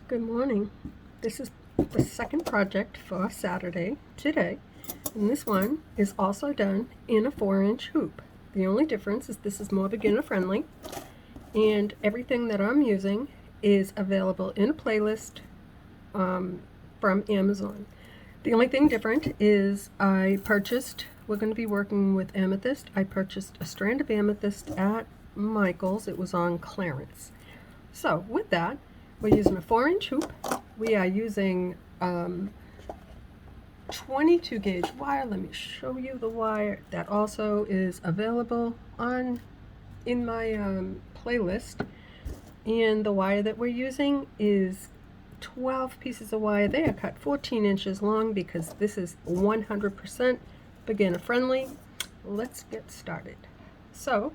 Good morning. This is the second project for Saturday today, and this one is also done in a 4-inch hoop. The only difference is this is more beginner friendly, and everything that I'm using is available in a playlist from Amazon. The only thing different is we're going to be working with amethyst. I purchased a strand of amethyst at Michael's. It was on clearance. So with that, we're using a 4-inch hoop. We are using 22 gauge wire. Let me show you the wire that also is available in my playlist. And the wire that we're using is 12 pieces of wire. They are cut 14 inches long because this is 100% beginner friendly. Let's get started. So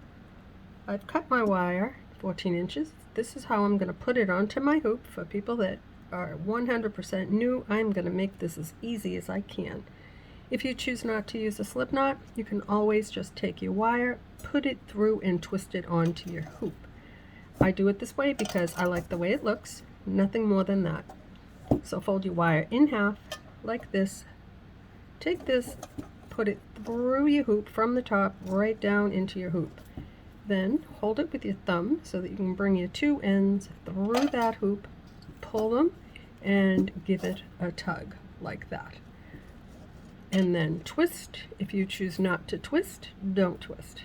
I've cut my wire 14 inches. This is how I'm going to put it onto my hoop. For people that are 100% new, I'm going to make this as easy as I can. If you choose not to use a slip knot, you can always just take your wire, put it through, and twist it onto your hoop. I do it this way because I like the way it looks, nothing more than that. So fold your wire in half like this. Take this, put it through your hoop from the top right down into your hoop. Then hold it with your thumb so that you can bring your two ends through that hoop, pull them, and give it a tug like that. And then twist. If you choose not to twist, don't twist.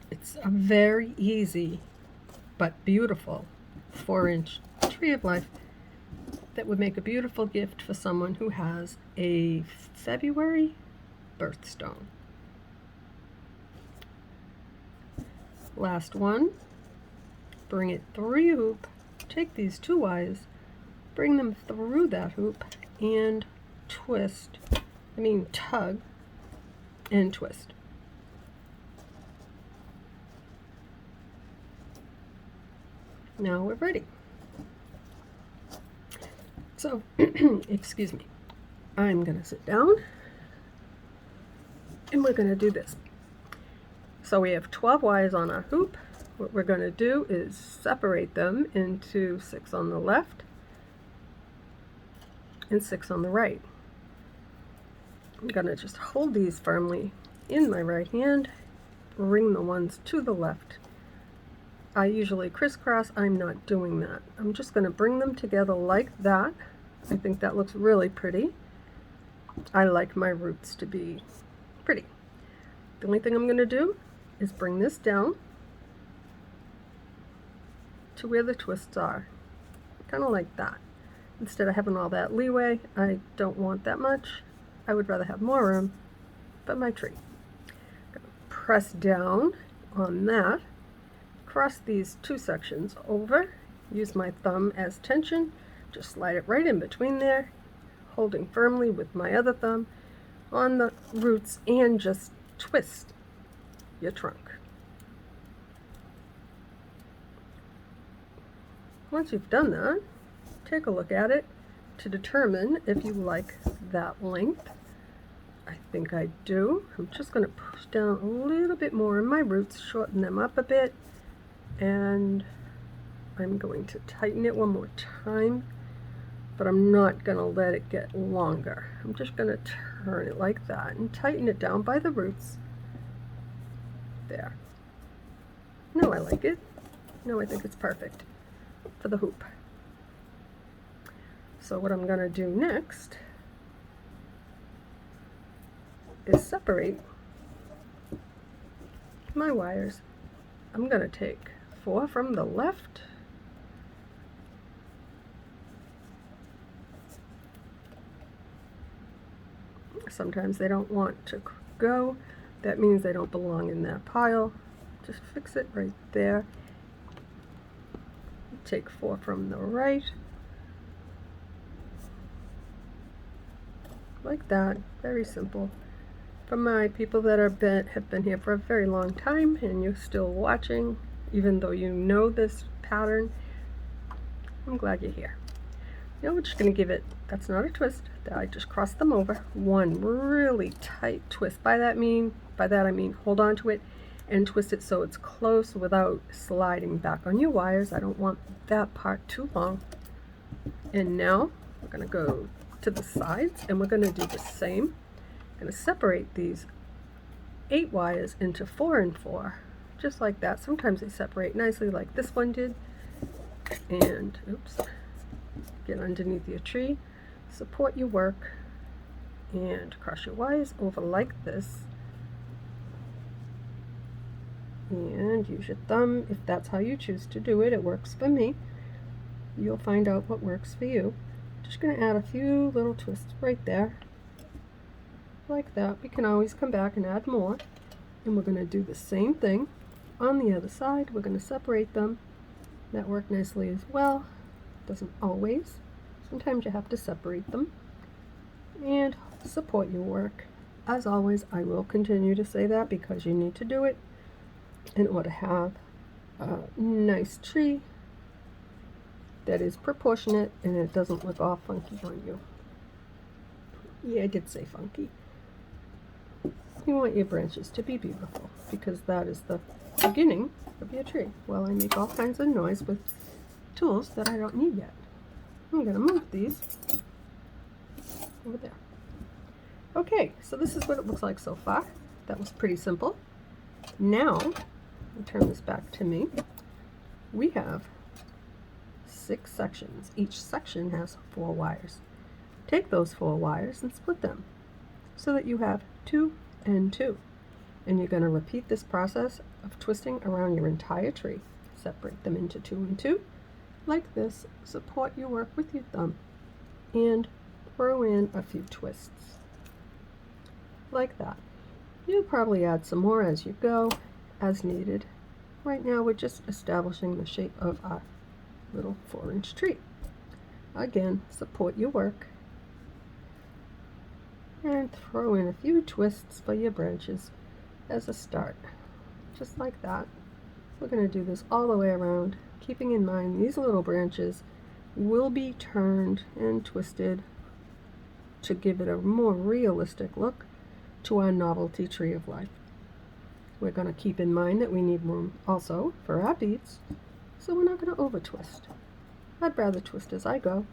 It's a very easy but beautiful 4-inch tree of life that would make a beautiful gift for someone who has a February birthstone. Last one, bring it through your hoop, take these two wires, bring them through that hoop, and tug and twist. Now we're ready. So, excuse me, I'm going to sit down and we're going to do this. So we have 12 wires on our hoop. What we're going to do is separate them into 6 on the left and 6 on the right. I'm going to just hold these firmly in my right hand, bring the ones to the left. I usually crisscross. I'm not doing that. I'm just going to bring them together like that. I think that looks really pretty. I like my roots to be pretty. The only thing I'm going to do is bring this down to where the twists are, kind of like that. Instead of having all that leeway, I don't want that much. I would rather have more room, but my tree. Press down on that, cross these two sections over, use my thumb as tension, just slide it right in between there, holding firmly with my other thumb on the roots, and just twist your trunk. Once you've done that, take a look at it to determine if you like that length. I think I do. I'm just going to push down a little bit more in my roots, shorten them up a bit, and I'm going to tighten it one more time, but I'm not going to let it get longer. I'm just going to turn it like that and tighten it down by the roots. There. Now I like it. Now I think it's perfect for the hoop. So what I'm going to do next is separate my wires. I'm going to take 4 from the left, sometimes they don't want to go. That means they don't belong in that pile. Just fix it right there. Take 4 from the right, like that. Very simple. For my people that have been here for a very long time and you're still watching, even though you know this pattern, I'm glad you're here. Now we're just going to give it, that's not a twist, I just crossed them over, one really tight twist. By that I mean hold on to it and twist it so it's close without sliding back on your wires. I don't want that part too long. And now we're going to go to the sides and we're going to do the same. I'm going to separate these 8 wires into 4 and 4, just like that. Sometimes they separate nicely like this one did. And oops, get underneath your tree, support your work, and cross your wires over like this. And use your thumb if that's how you choose to do it. It works for me. You'll find out what works for you. Just going to add a few little twists right there, like that. We can always come back and add more. And we're going to do the same thing on the other side. We're going to separate them. That worked nicely as well. Doesn't always. Sometimes you have to separate them. And support your work. As always, I will continue to say that because you need to do it in order to have a nice tree that is proportionate and it doesn't look all funky on you. Yeah, I did say funky. You want your branches to be beautiful because that is the beginning of your tree. Well, I make all kinds of noise with tools that I don't need yet. I'm going to move these over there. Okay, so this is what it looks like so far. That was pretty simple. Now, I'll turn this back to me. We have 6 sections. Each section has 4 wires. Take those 4 wires and split them so that you have 2 and 2. And you're going to repeat this process of twisting around your entire tree. Separate them into 2 and 2 like this. Support your work with your thumb and throw in a few twists like that. You'll probably add some more as you go, as needed. Right now we're just establishing the shape of our little 4-inch tree. Again, support your work and throw in a few twists for your branches as a start, just like that. We're going to do this all the way around, keeping in mind these little branches will be turned and twisted to give it a more realistic look to our novelty tree of life. We're going to keep in mind that we need room also for our beads, so we're not going to over twist. I'd rather twist as I go.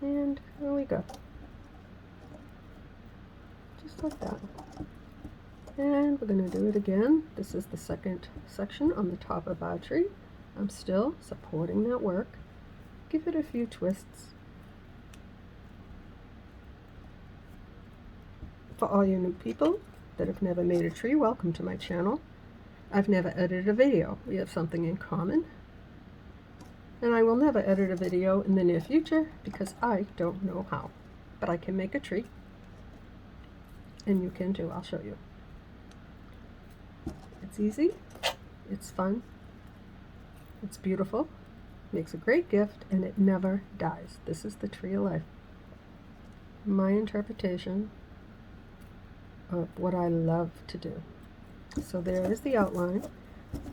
And there we go. Just like that. And we're going to do it again. This is the second section on the top of our tree. I'm still supporting that work. Give it a few twists. For all you new people that have never made a tree, welcome to my channel. I've never edited a video. We have something in common. And I will never edit a video in the near future because I don't know how. But I can make a tree. And you can too. I'll show you. It's easy. It's fun. It's beautiful. Makes a great gift and it never dies. This is the tree of life. My interpretation of what I love to do. So there is the outline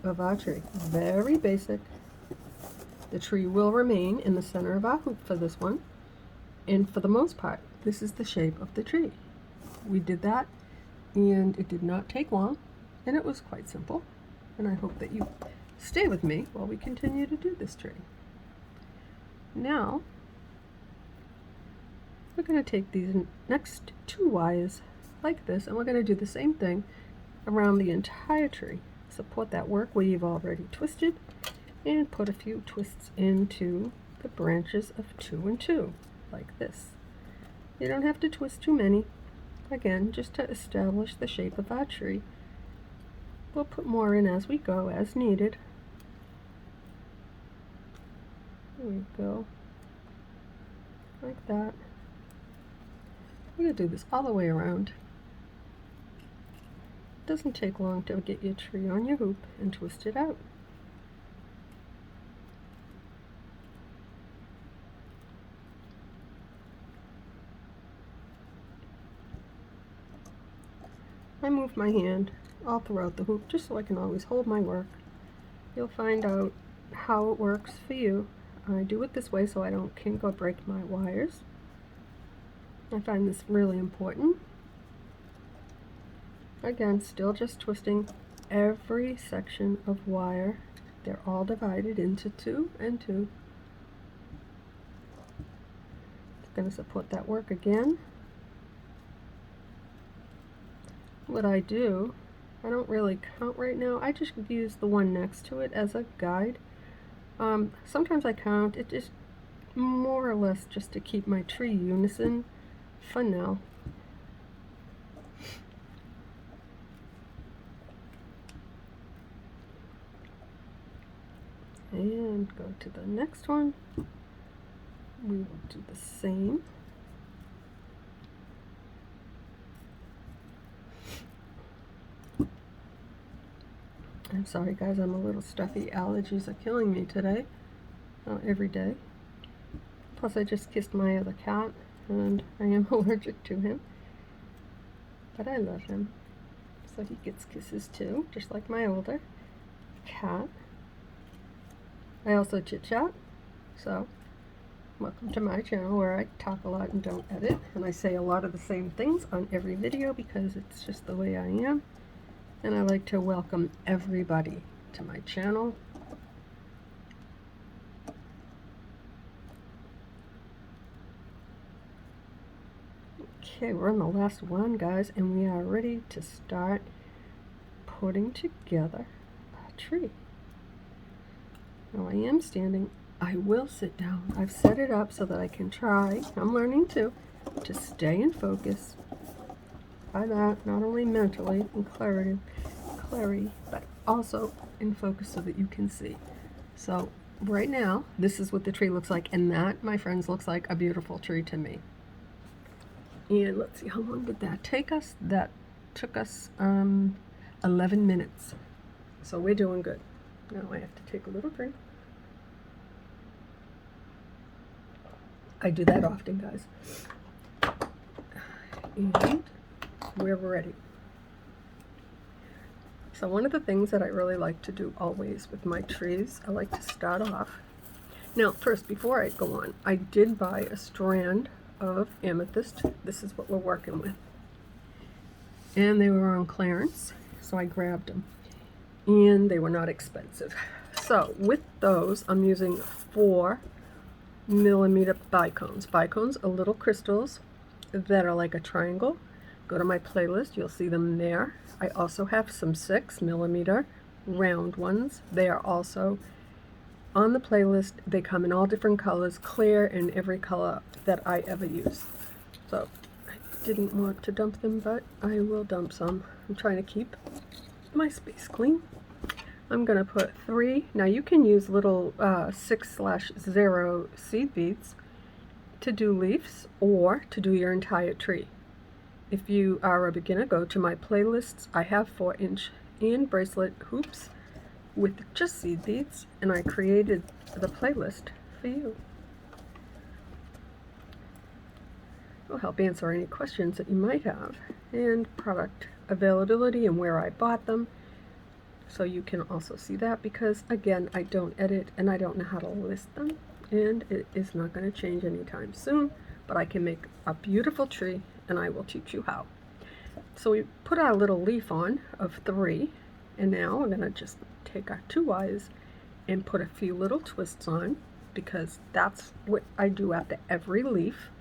of our tree. Very basic. The tree will remain in the center of our hoop for this one. And for the most part, this is the shape of the tree. We did that and it did not take long and it was quite simple. And I hope that you stay with me while we continue to do this tree. Now, we're going to take these next 2 wires like this and we're going to do the same thing around the entire tree. Support that work where you've already twisted and put a few twists into the branches of 2 and 2 like this. You don't have to twist too many. Again, just to establish the shape of our tree. We'll put more in as we go, as needed. There we go. Like that. We're going to do this all the way around. It doesn't take long to get your tree on your hoop and twist it out. I move my hand all throughout the hoop just so I can always hold my work. You'll find out how it works for you. I do it this way so I don't kink or break my wires. I find this really important. again, still just twisting every section of wire. They're all divided into 2 and 2. It's going to support that work again. What I do, I don't really count right now. I just use the one next to it as a guide. Sometimes I count. It just more or less just to keep my tree unison for now. And go to the next one. We will do the same. I'm sorry guys, I'm a little stuffy. Allergies are killing me today, every day. Plus I just kissed my other cat and I am allergic to him. But I love him. So he gets kisses too, just like my older cat. I also chit chat, so welcome to my channel where I talk a lot and don't edit. And I say a lot of the same things on every video because it's just the way I am. And I like to welcome everybody to my channel. Okay, we're on the last one, guys, and we are ready to start putting together a tree. Now I am standing. I will sit down. I've set it up so that I can try, I'm learning too, to stay in focus. By that, not only mentally and clarity, but also in focus so that you can see. So right now, this is what the tree looks like, and that, my friends, looks like a beautiful tree to me. And let's see, how long did that take us? That took us 11 minutes. So we're doing good. Now I have to take a little drink. I do that often, guys. And we're ready. So one of the things that I really like to do always with my trees, I like to start off. Now first, before I go on, I did buy a strand of amethyst. This is what we're working with. And they were on clearance, so I grabbed them. And they were not expensive. So with those, I'm using 4mm bicones. Bicones are little crystals that are like a triangle. Go to my playlist, you'll see them there. I also have some 6mm round ones. They are also on the playlist. They come in all different colors, clear in every color that I ever use. So I didn't want to dump them, but I will dump some. I'm trying to keep my space clean. I'm going to put 3. Now you can use little 6/0 seed beads to do leaves or to do your entire tree. If you are a beginner, go to my playlists. I have 4-inch and bracelet hoops with just seed beads, and I created the playlist for you. It'll help answer any questions that you might have, and product availability and where I bought them. So you can also see that, because again, I don't edit and I don't know how to list them, and it is not going to change anytime soon, but I can make a beautiful tree and I will teach you how. So we put our little leaf on of 3, and now I'm going to just take our 2 wires and put a few little twists on, because that's what I do after every leaf,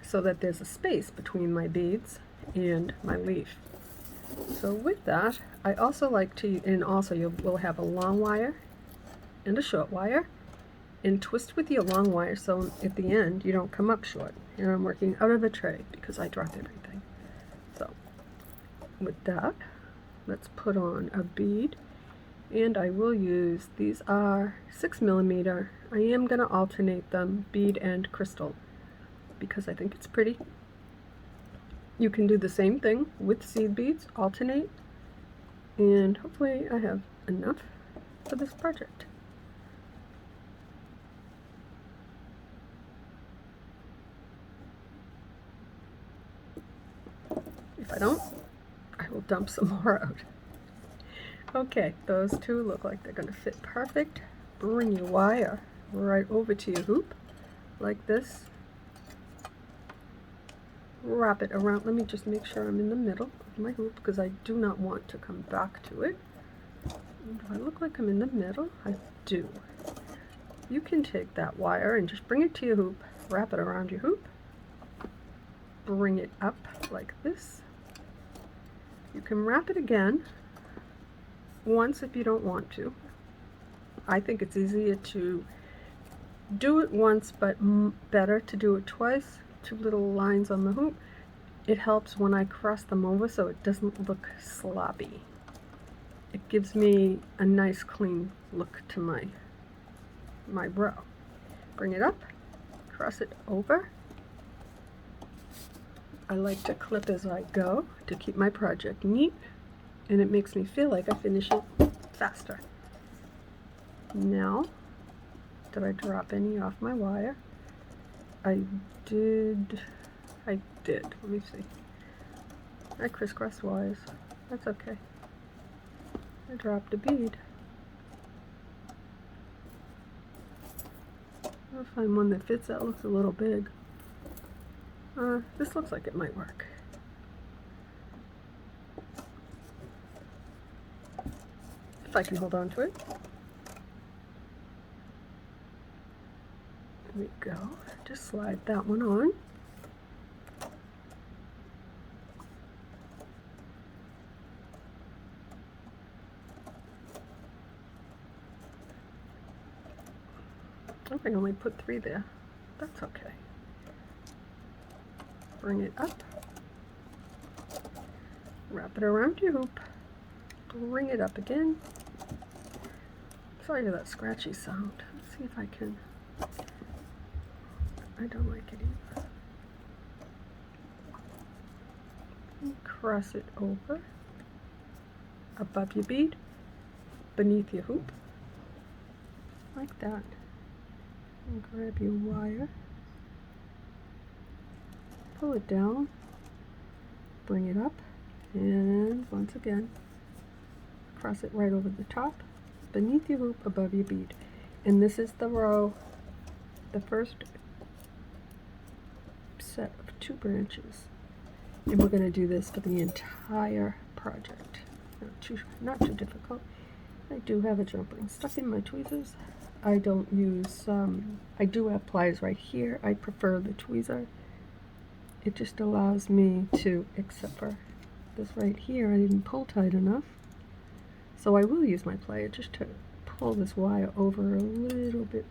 so that there's a space between my beads and my leaf. So with that, I also like to, and also you will have a long wire and a short wire, and twist with your long wire so at the end you don't come up short. And I'm working out of the tray because I drop everything. So with that, let's put on a bead, and I will use, these are 6mm. I am going to alternate them, bead and crystal, because I think it's pretty. You can do the same thing with seed beads, alternate, and hopefully I have enough for this project. If I don't, I will dump some more out. Okay, those 2 look like they're going to fit perfect. Bring your wire right over to your hoop, like this. Wrap it around. Let me just make sure I'm in the middle of my hoop because I do not want to come back to it. Do I look like I'm in the middle? I do. You can take that wire and just bring it to your hoop, wrap it around your hoop, bring it up like this. You can wrap it again once if you don't want to. I think it's easier to do it once, but better to do it twice. 2 little lines on the hoop. It helps when I cross them over so it doesn't look sloppy. It gives me a nice clean look to my row. Bring it up, cross it over. I like to clip as I go to keep my project neat, and it makes me feel like I finish it faster. Now, did I drop any off my wire? I did. Let me see. I crisscrossed wires. That's okay. I dropped a bead. I'll find one that fits. That looks a little big. This looks like it might work. If I can hold on to it. There we go. Just slide that one on. Oh, I only put 3 there. That's okay. Bring it up. Wrap it around your hoop. Bring it up again. Sorry for that scratchy sound. Let's see if I can. I don't like it either. And cross it over. Above your bead. Beneath your hoop. Like that. And grab your wire. Pull it down. Bring it up. And once again, cross it right over the top, beneath your hoop, above your bead. And this is the row, the first set of 2 branches. And we're going to do this for the entire project. Not too difficult. I do have a jump ring stuck in my tweezers. I don't use, I do have pliers right here. I prefer the tweezer. It just allows me to, except for this right here, I didn't pull tight enough. So I will use my plier just to pull this wire over a little bit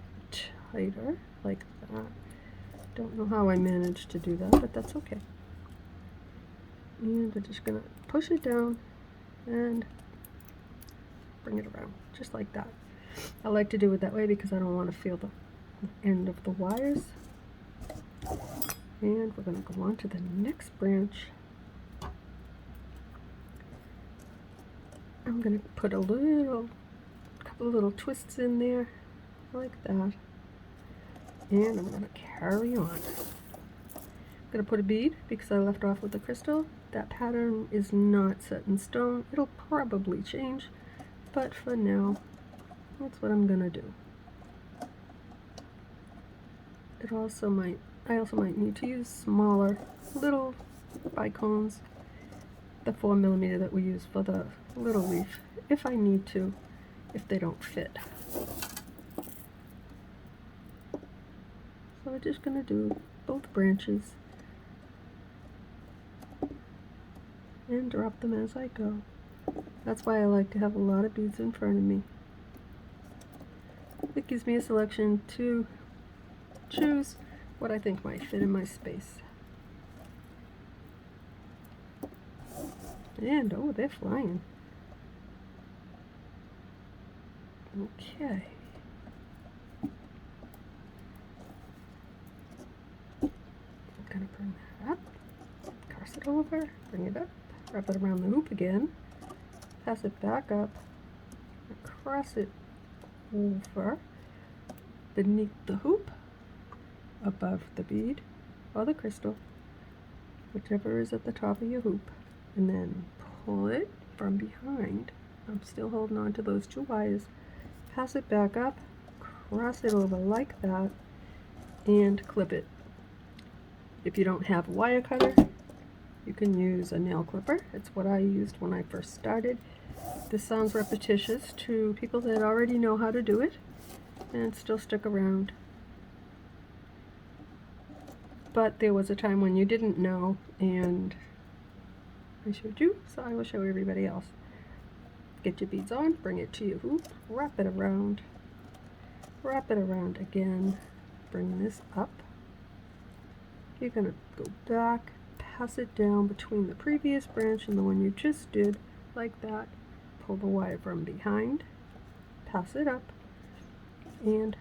tighter, like that. Don't know how I managed to do that, but that's okay. And I'm just gonna push it down and bring it around, just like that. I like to do it that way because I don't want to feel the end of the wires. And we're going to go on to the next branch. I'm going to put a couple of little twists in there, like that. And I'm going to carry on. I'm going to put a bead because I left off with the crystal. That pattern is not set in stone. It'll probably change, but for now, that's what I'm going to do. I also might need to use smaller little bicones, the 4mm that we use for the little leaf, if I need to, if they don't fit. So we're just going to do both branches and drop them as I go. That's why I like to have a lot of beads in front of me. It gives me a selection to choose what I think might fit in my space. And, oh, they're flying. Okay. I'm going to bring that up, cross it over, bring it up, wrap it around the hoop again, pass it back up, cross it over, beneath the hoop, above the bead or the crystal, whichever is at the top of your hoop, and then pull it from behind. I'm still holding on to those 2 wires. Pass it back up, cross it over like that, and clip it. If you don't have a wire cutter, You can use a nail clipper. It's what I used when I first started. This sounds repetitious to people that already know how to do it and still stick around. But there was a time when you didn't know, and I showed you, so I will show everybody else. Get your beads on, bring it to your hoop, wrap it around again, bring this up. You're going to go back, pass it down between the previous branch and the one you just did, like that. Pull the wire from behind, pass it up, and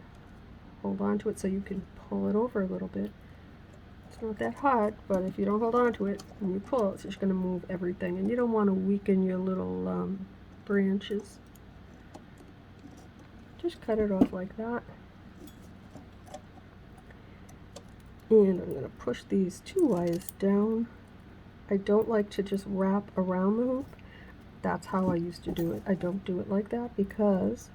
hold on to it so you can pull it over a little bit. It's not that hard, but if you don't hold on to it and you pull, it's just going to move everything, and you don't want to weaken your little branches. Just cut it off like that. And I'm going to push these two wires down. I don't like to just wrap around the hoop. That's how I used to do it. I don't do it like that because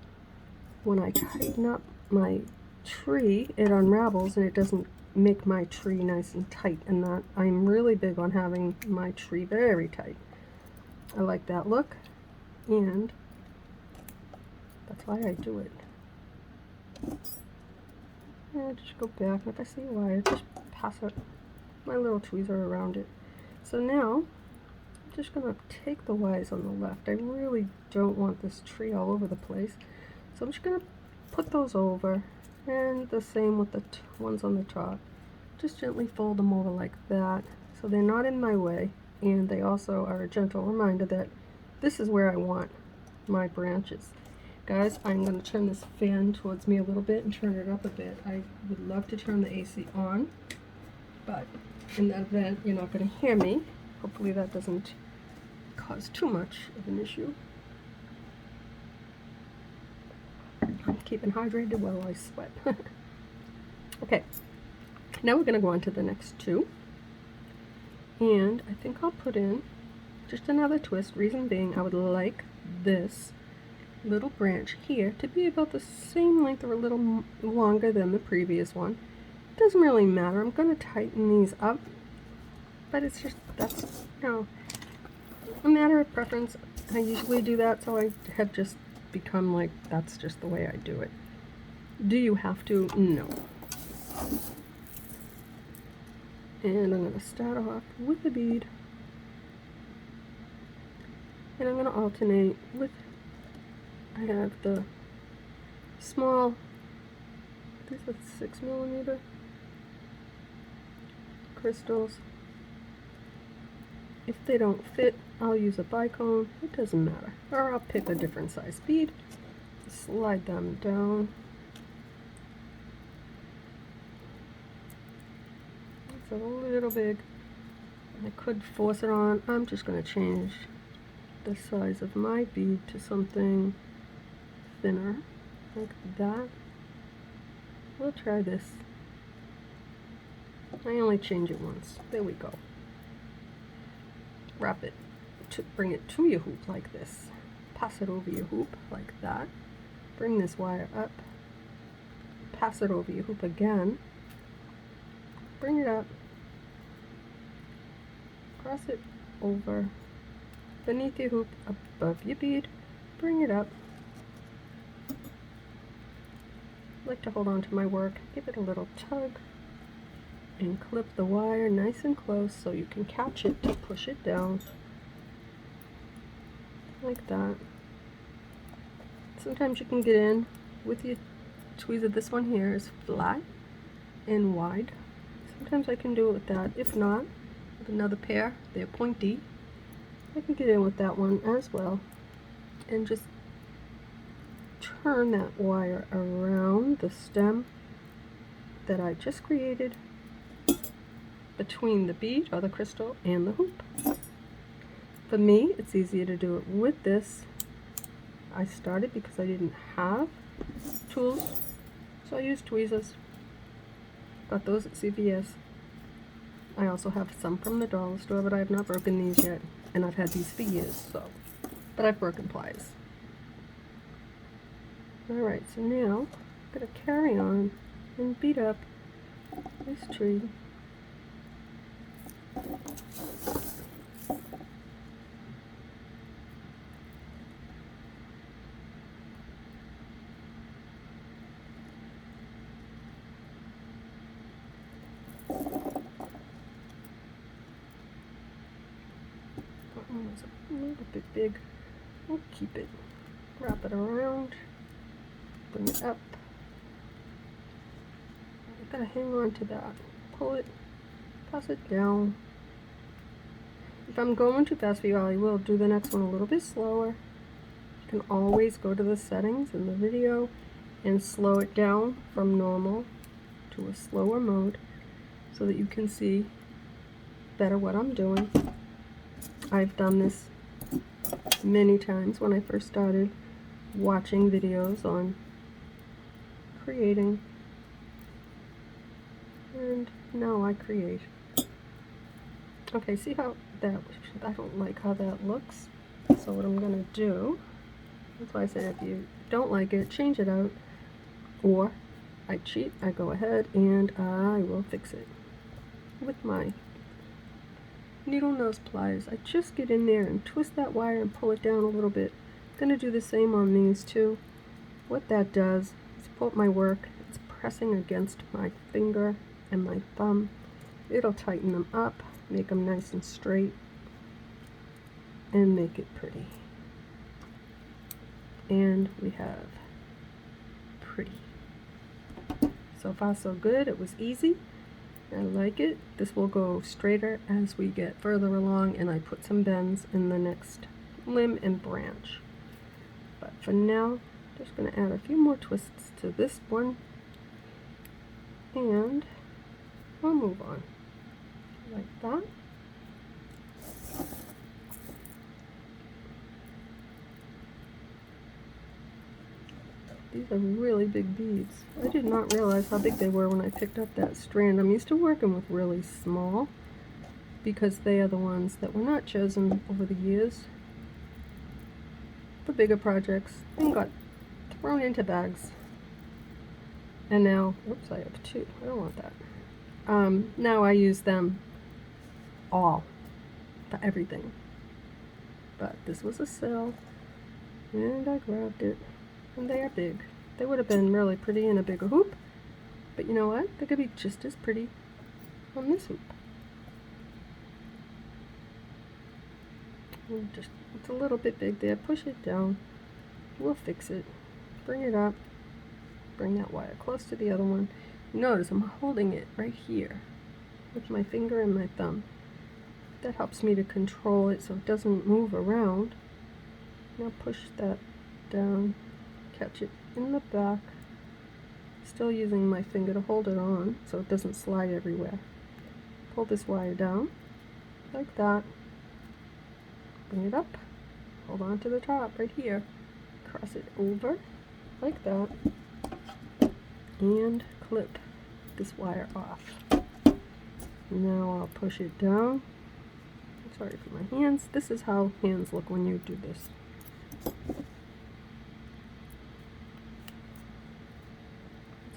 when I tighten up my tree, it unravels and it doesn't make my tree nice and tight. And that I'm really big on having my tree very tight. I like that look, and that's why I do it. And just go back, and if I see a wire, just pass it, my little tweezer around it. So now, I'm just going to take the wires on the left. I really don't want this tree all over the place. So I'm just going to put those over, and the same with the ones on the top. Just gently fold them over like that, so they're not in my way, and they also are a gentle reminder that this is where I want my branches. Guys, I'm going to turn this fan towards me a little bit and turn it up a bit. I would love to turn the AC on, but in that event, you're not going to hear me. Hopefully that doesn't cause too much of an issue. I'm keeping hydrated while I sweat. Okay, now we're going to go on to the next two. And I think I'll put in just another twist. Reason being, I would like this little branch here to be about the same length or a little longer than the previous one. It doesn't really matter. I'm going to tighten these up, but it's just, that's, you know, a matter of preference. I usually do that, so I have just become like, that's just the way I do it. Do you have to? No. And I'm going to start off with the bead, and I'm going to alternate with, I have the small, these are 6mm crystals. If they don't fit, I'll use a bicone. It doesn't matter. Or I'll pick a different size bead, slide them down. It's a little big. I could force it on. I'm just going to change the size of my bead to something thinner, like that. We'll try this. I only change it once. There we go. Wrap it, bring it to your hoop like this. Pass it over your hoop like that. Bring this wire up. Pass it over your hoop again. Bring it up. Cross it over. Beneath your hoop, above your bead. Bring it up. I like to hold on to my work, give it a little tug, and clip the wire nice and close so you can catch it to push it down, like that. Sometimes you can get in with your tweezer. This one here is flat and wide. Sometimes I can do it with that. If not, with another pair, they're pointy, I can get in with that one as well, and just turn that wire around the stem that I just created between the bead or the crystal and the hoop. For me, it's easier to do it with this. I started because I didn't have tools, so I used tweezers. Got those at CVS. I also have some from the dollar store, but I have not broken these yet, and I've had these for years, so. But I've broken pliers. Alright, so now I'm going to carry on and beat up this tree. it's a little bit big. We'll keep it. Wrap it around. Bring it up. I've got to hang on to that. Pull it. Pass it down. If I'm going too fast for you, I will do the next one a little bit slower. You can always go to the settings in the video and slow it down from normal to a slower mode so that you can see better what I'm doing. I've done this many times when I first started watching videos on creating, and now I create. Okay, see how that, I don't like how that looks, so what I'm going to do, that's why I said if you don't like it, change it out, or I cheat, I go ahead and I will fix it with my needle nose pliers. I just get in there and twist that wire and pull it down a little bit. I'm going to do the same on these too. What that does is pull up my work, it's pressing against my finger and my thumb. It'll tighten them up, make them nice and straight, and make it pretty. And we have pretty. So far so good. It was easy. I like it. This will go straighter as we get further along and I put some bends in the next limb and branch. But for now, just going to add a few more twists to this one and we'll move on like that. These are really big beads. I did not realize how big they were when I picked up that strand. I'm used to working with really small because they are the ones that were not chosen over the years for bigger projects and got thrown into bags. And now, oops, I have two. I don't want that. Now I use them all for everything. But this was a sale and I grabbed it. And they are big. They would have been really pretty in a bigger hoop, but you know what? They could be just as pretty on this hoop. It's a little bit big there. Push it down. We'll fix it. Bring it up. Bring that wire close to the other one. Notice I'm holding it right here with my finger and my thumb. That helps me to control it so it doesn't move around. Now push that down. Catch it in the back, still using my finger to hold it on so it doesn't slide everywhere. Pull this wire down like that, bring it up, hold on to the top right here, cross it over like that, and clip this wire off. Now I'll push it down. Sorry for my hands. This is how hands look when you do this.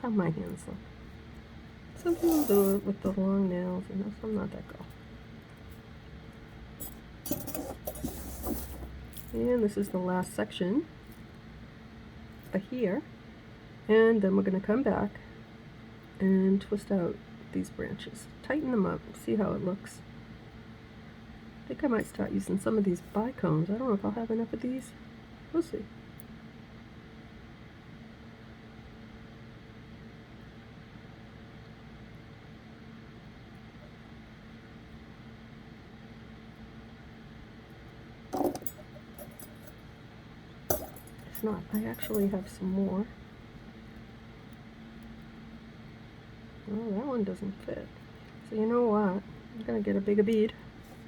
How my hands look. Some people do it with the long nails, and I'm not that girl. And this is the last section here, and then we're going to come back and twist out these branches, tighten them up, see how it looks. I think I might start using some of these bicones. I don't know if I'll have enough of these. We'll see. If not, I actually have some more. Well, that one doesn't fit. So you know what? I'm going to get a bigger bead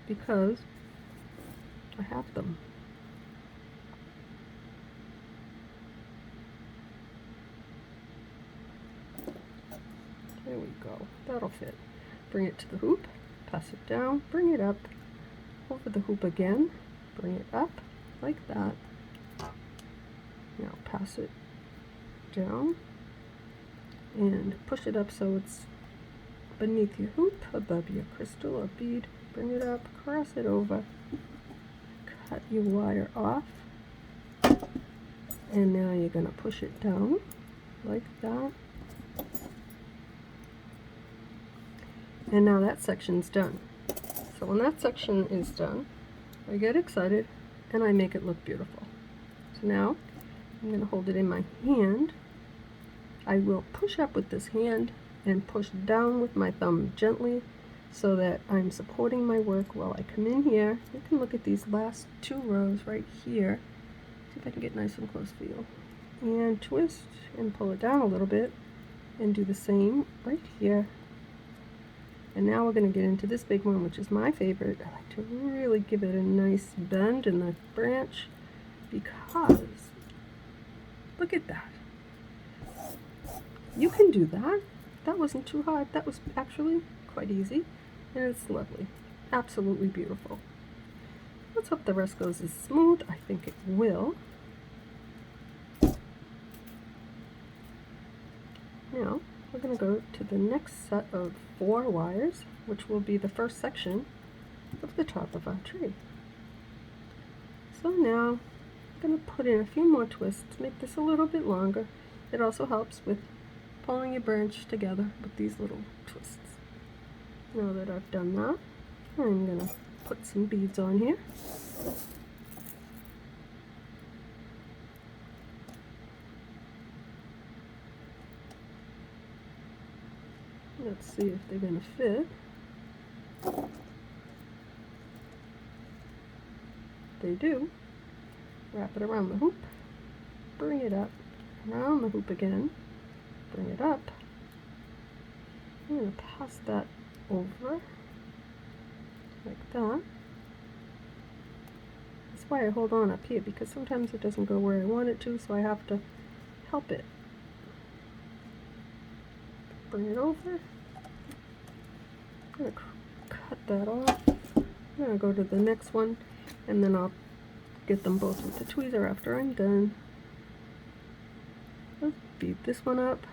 because I have them. There we go. That'll fit. Bring it to the hoop, pass it down, bring it up, over the hoop again, bring it up like that. Now pass it down and push it up so it's beneath your hoop, above your crystal or bead. Bring it up, cross it over, cut your wire off, and now you're going to push it down like that. And now that section's done. So when that section is done, I get excited and I make it look beautiful. So now I'm going to hold it in my hand. I will push up with this hand and push down with my thumb gently so that I'm supporting my work while I come in here. You can look at these last 2 rows right here. See if I can get nice and close for you. And twist and pull it down a little bit and do the same right here. And now we're going to get into this big one, which is my favorite. I like to really give it a nice bend in the branch because look at that. You can do that. That wasn't too hard. That was actually quite easy. And it's lovely. Absolutely beautiful. Let's hope the rest goes as smooth. I think it will. Now, we're going to go to the next set of 4 wires, which will be the first section of the top of our tree. So now, I'm going to put in a few more twists, make this a little bit longer. It also helps with pulling your branch together with these little twists. Now that I've done that, I'm going to put some beads on here. Let's see if they're going to fit. They do. Wrap it around the hoop, bring it up, around the hoop again, bring it up. I'm going to pass that over like that. That's why I hold on up here, because sometimes it doesn't go where I want it to, so I have to help it. Bring it over. I'm going to cut that off. I'm going to go to the next one, and then I'll get them both with the tweezer after I'm done. Let's beat this one up.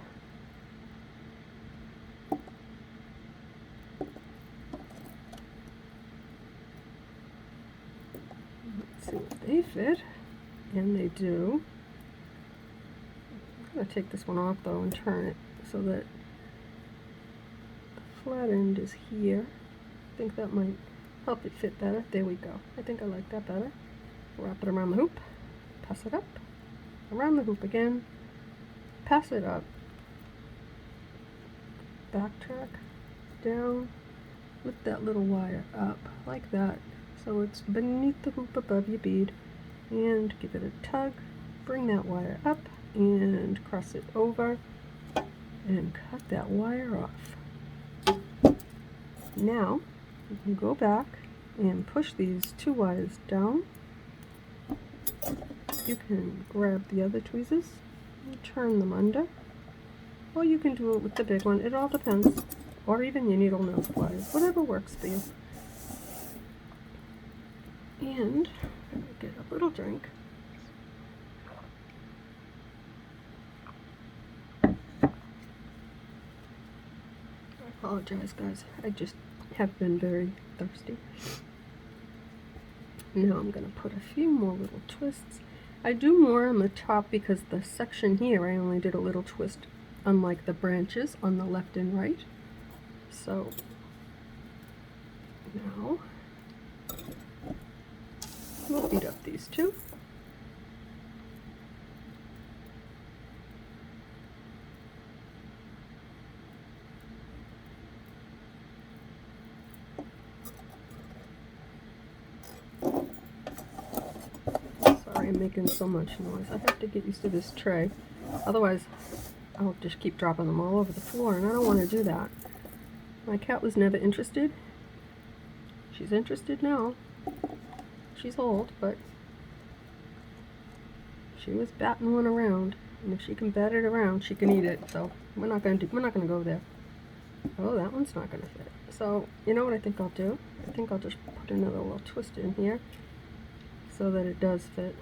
Let's see if they fit, and they do. I'm going to take this one off though and turn it so that the flat end is here. I think that might help it fit better. There we go. I think I like that better. Wrap it around the hoop, pass it up, around the hoop again, pass it up, backtrack down, lift that little wire up like that so it's beneath the hoop above your bead, and give it a tug, bring that wire up and cross it over and cut that wire off. Now you can go back and push these 2 wires down. You can grab the other tweezers and turn them under, or you can do it with the big one. It all depends, or even your needle nose pliers, whatever works for you. And I'm going to get a little drink. I apologize, guys. I just have been very thirsty. Now I'm going to put a few more little twists. I do more on the top because the section here I only did a little twist, unlike the branches on the left and right. So now we'll beat up these 2. I'm making so much noise. I have to get used to this tray. Otherwise, I'll just keep dropping them all over the floor, and I don't want to do that. My cat was never interested. She's interested now. She's old, but she was batting one around, and if she can bat it around, she can eat it. So we're not going to go there. Oh, that one's not going to fit. So you know what I think I'll do? I think I'll just put another little twist in here so that it does fit.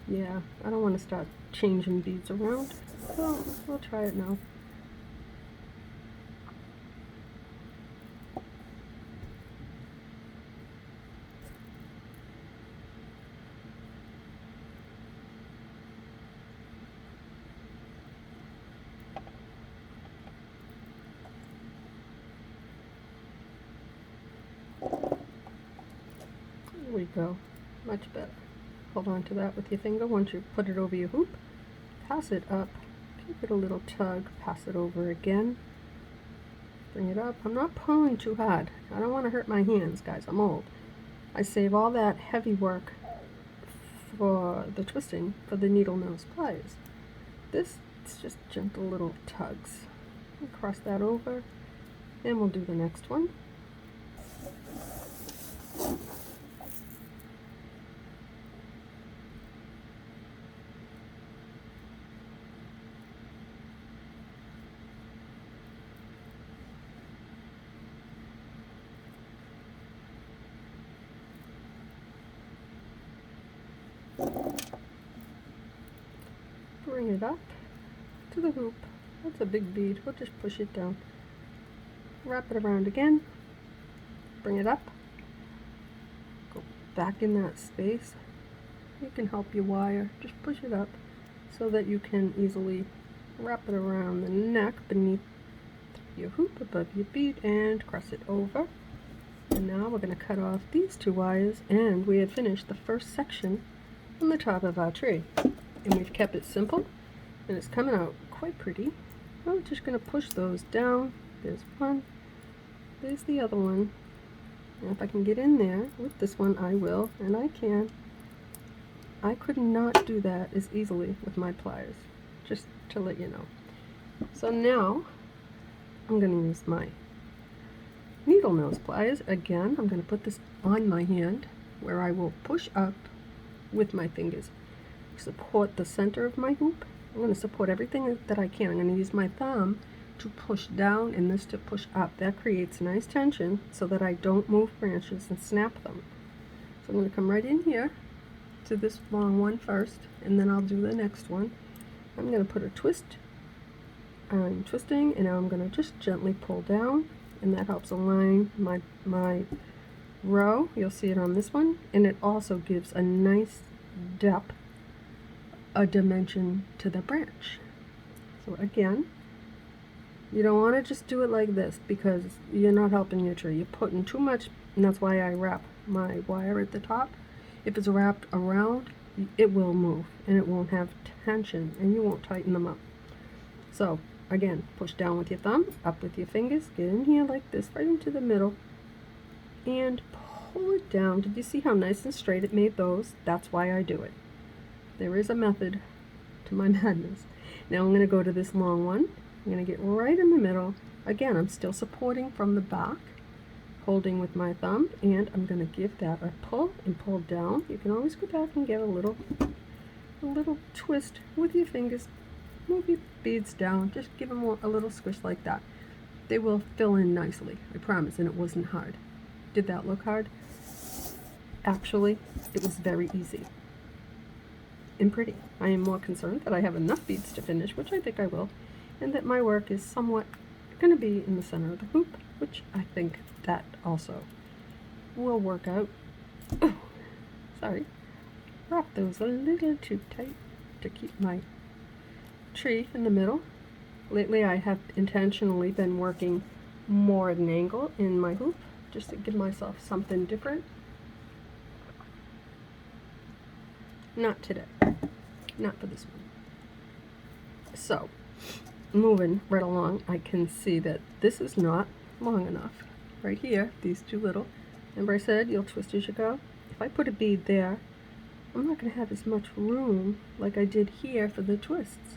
Yeah, I don't want to start changing beads around, so we'll try it now. There we go. Much better. Hold on to that with your finger once you put it over your hoop. Pass it up. Give it a little tug. Pass it over again. Bring it up. I'm not pulling too hard. I don't want to hurt my hands, guys. I'm old. I save all that heavy work for the twisting for the needle nose pliers. This is just gentle little tugs. Cross that over, and we'll do the next one. Bring it up to the hoop. That's a big bead. We'll just push it down. Wrap it around again. Bring it up. Go back in that space. You can help your wire. Just push it up so that you can easily wrap it around the neck beneath your hoop above your bead and cross it over. And now we're going to cut off these two wires, and we have finished the first section on the top of our tree. And we've kept it simple, and it's coming out quite pretty. I'm just going to push those down. There's one, there's the other one, and if I can get in there with this one, I will, and I can. I could not do that as easily with my pliers, just to let you know. So now I'm going to use my needle nose pliers again. I'm going to put this on my hand where I will push up with my fingers. Support the center of my hoop. I'm going to support everything that I can. I'm going to use my thumb to push down and this to push up. That creates nice tension so that I don't move branches and snap them. So I'm going to come right in here to this long one first, and then I'll do the next one. I'm going to put a twist. I'm twisting, and now I'm going to just gently pull down, and that helps align my row. You'll see it on this one, and it also gives a nice depth, a dimension to the branch. So again, you don't want to just do it like this because you're not helping your tree. You're putting too much, and that's why I wrap my wire at the top. If it's wrapped around, it will move and it won't have tension and you won't tighten them up. So again, push down with your thumb, up with your fingers, get in here like this, right into the middle, and pull it down. Did you see how nice and straight it made those? That's why I do it. There is a method to my madness. Now I'm going to go to this long one. I'm going to get right in the middle. Again, I'm still supporting from the back, holding with my thumb, and I'm going to give that a pull and pull down. You can always go back and get a little twist with your fingers. Move your beads down. Just give them a little squish like that. They will fill in nicely, I promise, and it wasn't hard. Did that look hard? Actually, it was very easy and pretty. I am more concerned that I have enough beads to finish, which I think I will, and that my work is somewhat going to be in the center of the hoop, which I think that also will work out. Oh, sorry. Wrap those a little too tight to keep my tree in the middle. Lately I have intentionally been working more at an angle in my hoop just to give myself something different. Not today. Not for this one. So, moving right along, I can see that this is not long enough. Right here, these two little. Remember I said you'll twist as you go? If I put a bead there, I'm not going to have as much room like I did here for the twists.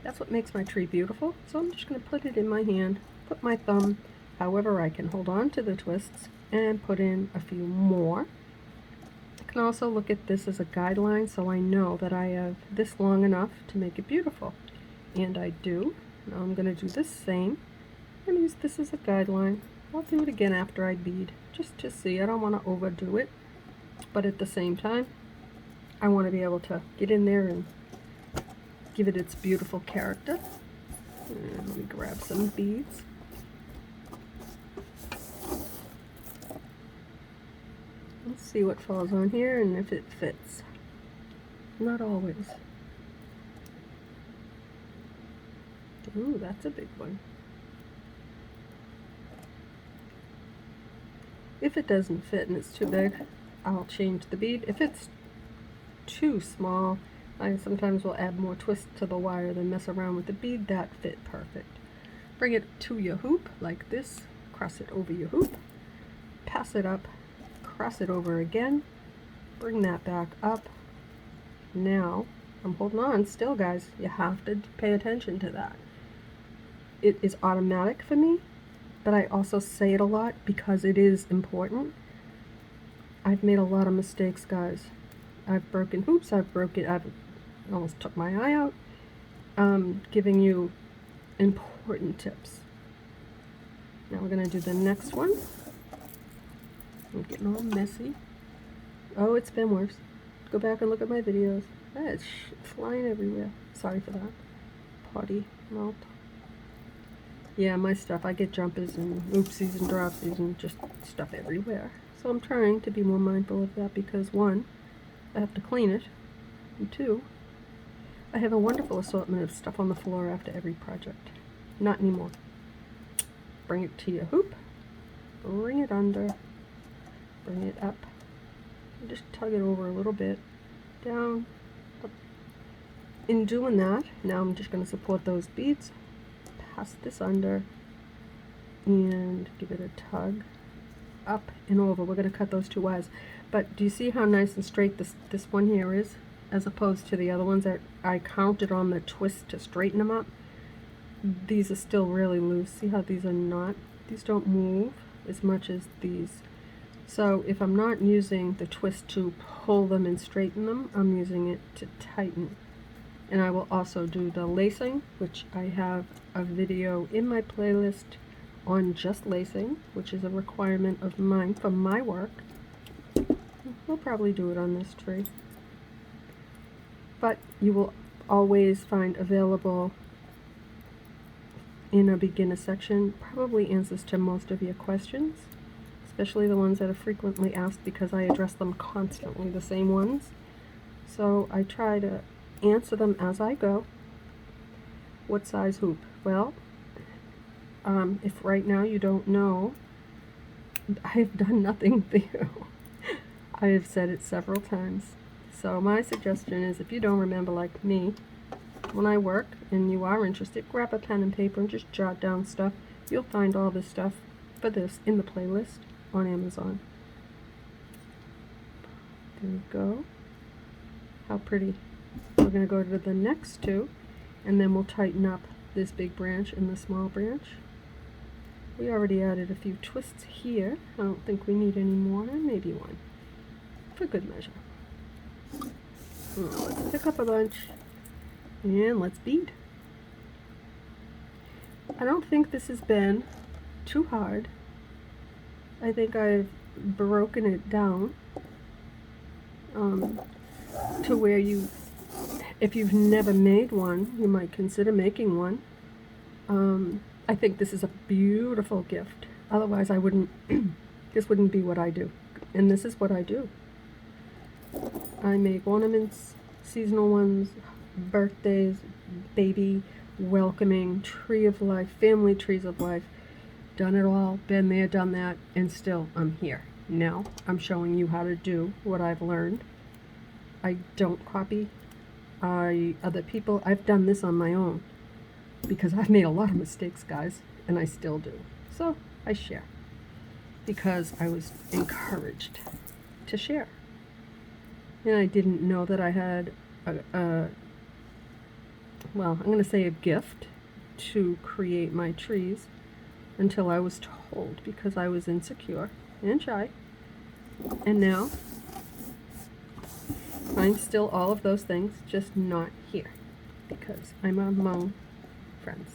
That's what makes my tree beautiful. So I'm just going to put it in my hand, put my thumb, however I can hold on to the twists, and put in a few more. I can also look at this as a guideline so I know that I have this long enough to make it beautiful. And I do. Now I'm going to do the same. I'm going to use this as a guideline. I'll do it again after I bead, just to see. I don't want to overdo it, but at the same time, I want to be able to get in there and give it its beautiful character. And let me grab some beads. Let's see what falls on here and if it fits. Not always. Ooh, that's a big one. If it doesn't fit and it's too big, I'll change the bead. If it's too small, I sometimes will add more twist to the wire than mess around with the bead. That fit perfect. Bring it to your hoop like this, cross it over your hoop, pass it up, cross it over again, bring that back up. Now, I'm holding on still, guys. You have to pay attention to that. It is automatic for me, but I also say it a lot because it is important. I've made a lot of mistakes, guys. I've broken hoops, I've almost took my eye out. Giving you important tips. Now we're gonna do the next one. I'm getting all messy. Oh, it's been worse. Go back and look at my videos. It's flying everywhere. Sorry for that. Potty mouth. Yeah, my stuff. I get jumpers and oopsies and dropsies and just stuff everywhere. So I'm trying to be more mindful of that because one, I have to clean it, and two, I have a wonderful assortment of stuff on the floor after every project. Not anymore. Bring it to your hoop, bring it under, bring it up, and just tug it over a little bit, down, up. In doing that, now I'm just going to support those beads, pass this under, and give it a tug, up and over. We're going to cut those two wires. But do you see how nice and straight this one here is, as opposed to the other ones that I counted on the twist to straighten them up? These are still really loose. See how these are not? These don't move as much as these. So if I'm not using the twist to pull them and straighten them, I'm using it to tighten. And I will also do the lacing, which I have a video in my playlist on just lacing, which is a requirement of mine for my work. We'll probably do it on this tree. But you will always find available in a beginner section probably answers to most of your questions, especially the ones that are frequently asked because I address them constantly, the same ones. So I try to answer them as I go. What size hoop? Well, if right now you don't know, I've done nothing for you. I have said it several times. So my suggestion is, if you don't remember like me, when I work and you are interested, grab a pen and paper and just jot down stuff. You'll find all this stuff for this in the playlist on Amazon. There we go. How pretty. We're going to go to the next two, and then we'll tighten up this big branch and the small branch. We already added a few twists here. I don't think we need any more, maybe one, for good measure. Now let's pick up a bunch, and let's bead. I don't think this has been too hard. I think I've broken it down to where you, if you've never made one, you might consider making one. I think this is a beautiful gift. Otherwise I wouldn't, this wouldn't be what I do. And this is what I do. I make ornaments, seasonal ones, birthdays, baby, welcoming, tree of life, family trees of life. Done it all, been there, done that, and still I'm here. Now I'm showing you how to do what I've learned. I don't copy other people. I've done this on my own because I've made a lot of mistakes, guys, and I still do. So I share because I was encouraged to share. And I didn't know that I had well, I'm going to say a gift to create my trees until I was told, because I was insecure and shy. And now I'm still all of those things, just not here because I'm among friends.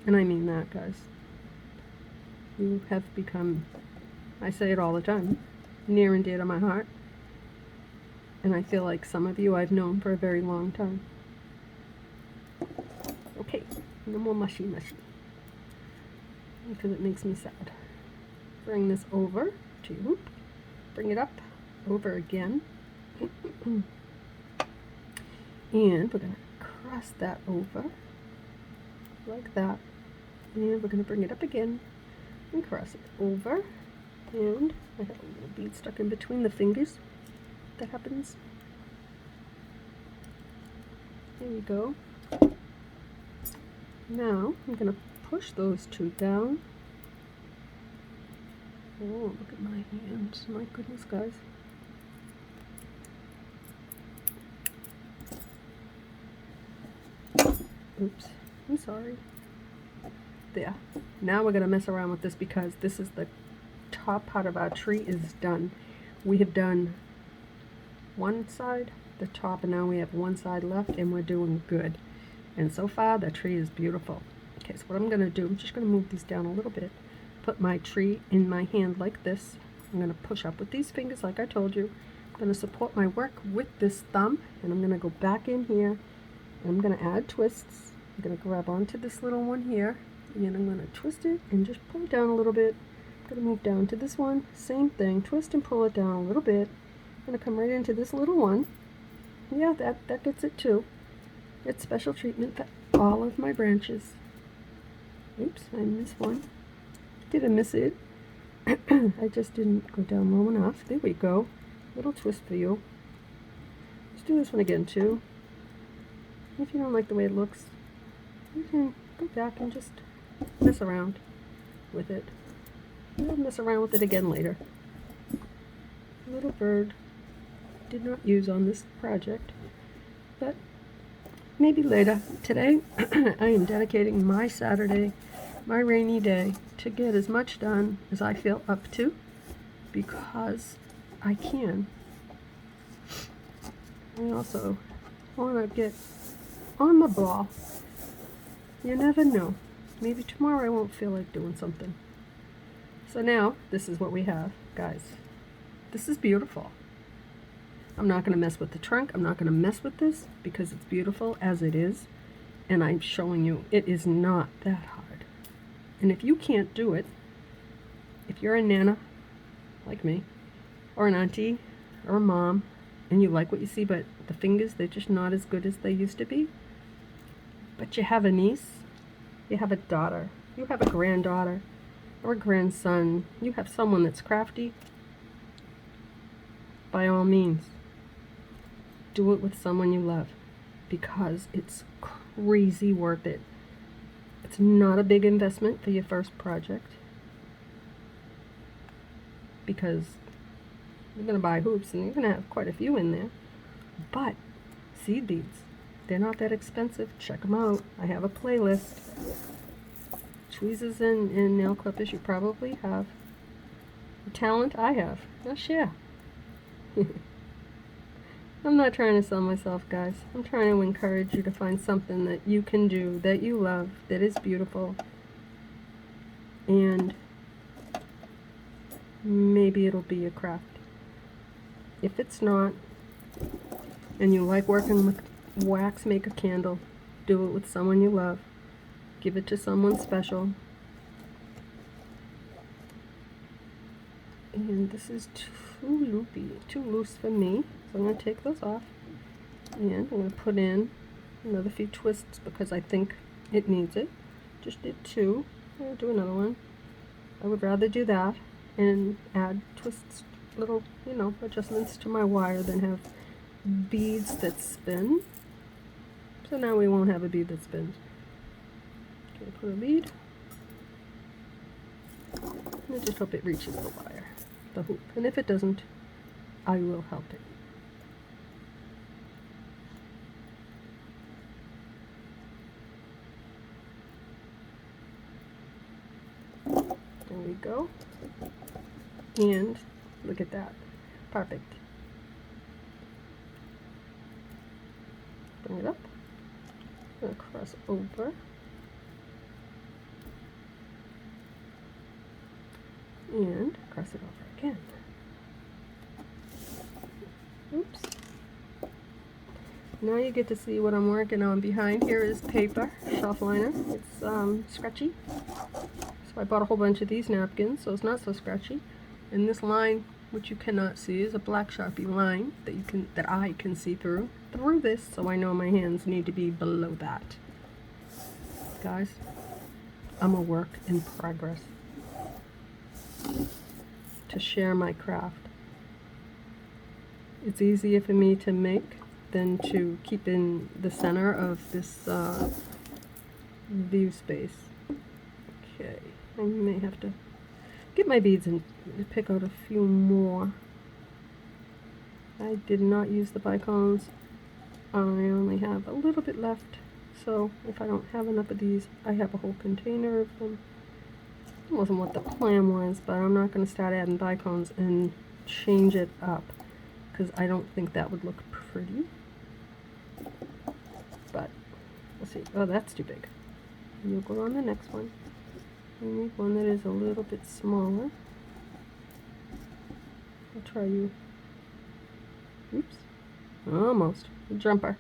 And I mean that, guys. You have become, I say it all the time, near and dear to my heart. And I feel like some of you I've known for a very long time. Okay, no more mushy because it makes me sad. Bring this over to you. Bring it up, over again. And we're going to cross that over like that. And we're going to bring it up again and cross it over And I have a little bead stuck in between the fingers. That happens. There we go. Now I'm going to push those two down. Oh, look at my hands. My goodness, guys. Oops. I'm sorry. There. Now we're going to mess around with this because this is the top part of our tree is done. We have done one side, the top, and now we have one side left, and we're doing good. And so far, the tree is beautiful. Okay, so what I'm going to do, I'm just going to move these down a little bit. Put my tree in my hand like this. I'm going to push up with these fingers like I told you. I'm going to support my work with this thumb, and I'm going to go back in here, and I'm going to add twists. I'm going to grab onto this little one here, and I'm going to twist it and just pull it down a little bit. I'm going to move down to this one, same thing, twist and pull it down a little bit. I'm going to come right into this little one. Yeah, that gets it too. It's special treatment for all of my branches. Oops, I missed one. Didn't miss it. I just didn't go down low enough. There we go. Little twist for you. Let's do this one again too. If you don't like the way it looks, you can go back and just mess around with it. We'll mess around with it again later. Little bird. Did not use on this project, but maybe later. Today I am dedicating my Saturday, my rainy day, to get as much done as I feel up to, because I can. I also want to get on the ball. You never know. Maybe tomorrow I won't feel like doing something. So now this is what we have, guys. This is beautiful. I'm not going to mess with the trunk. I'm not going to mess with this because it's beautiful as it is. And I'm showing you it is not that hard. And if you can't do it, if you're a nana like me, or an auntie, or a mom, and you like what you see, but the fingers, they're just not as good as they used to be, but you have a niece, you have a daughter, you have a granddaughter, or a grandson, you have someone that's crafty, by all means, do it with someone you love, because it's crazy worth it. It's not a big investment for your first project, because you're going to buy hoops and you're going to have quite a few in there. But seed beads, they're not that expensive. Check them out. I have a playlist. Tweezers and nail clippers you probably have. The talent I have. I'll share. I'm not trying to sell myself, guys. I'm trying to encourage you to find something that you can do, that you love, that is beautiful. And maybe it'll be a craft. If it's not, and you like working with wax, make a candle. Do it with someone you love. Give it to someone special. And this is too loopy, too loose for me. So I'm going to take those off. And I'm going to put in another few twists because I think it needs it. Just did two. I'll do another one. I would rather do that and add twists, little, adjustments to my wire than have beads that spin. So now we won't have a bead that spins. Okay, put a bead. I just hope it reaches the wire, the hoop. And if it doesn't, I will help it. There we go. And look at that. Perfect. Bring it up. I'm going to cross over. And cross it over again. Oops. Now you get to see what I'm working on. Behind here is paper, shelf liner. It's scratchy. So I bought a whole bunch of these napkins, so it's not so scratchy. And this line, which you cannot see, is a black Sharpie line that I can see through this, so I know my hands need to be below that. Guys, I'm a work in progress. to share my craft. It's easier for me to make than to keep in the center of this view space. Okay, I may have to get my beads and pick out a few more. I did not use the bicones. I only have a little bit left, so if I don't have enough of these, I have a whole container of them. It wasn't what the plan was, but I'm not going to start adding bicones and change it up, because I don't think that would look pretty. But we'll see. Oh, that's too big. You'll go on the next one. We need one that is a little bit smaller. I'll try you. Oops. Almost. A jumper.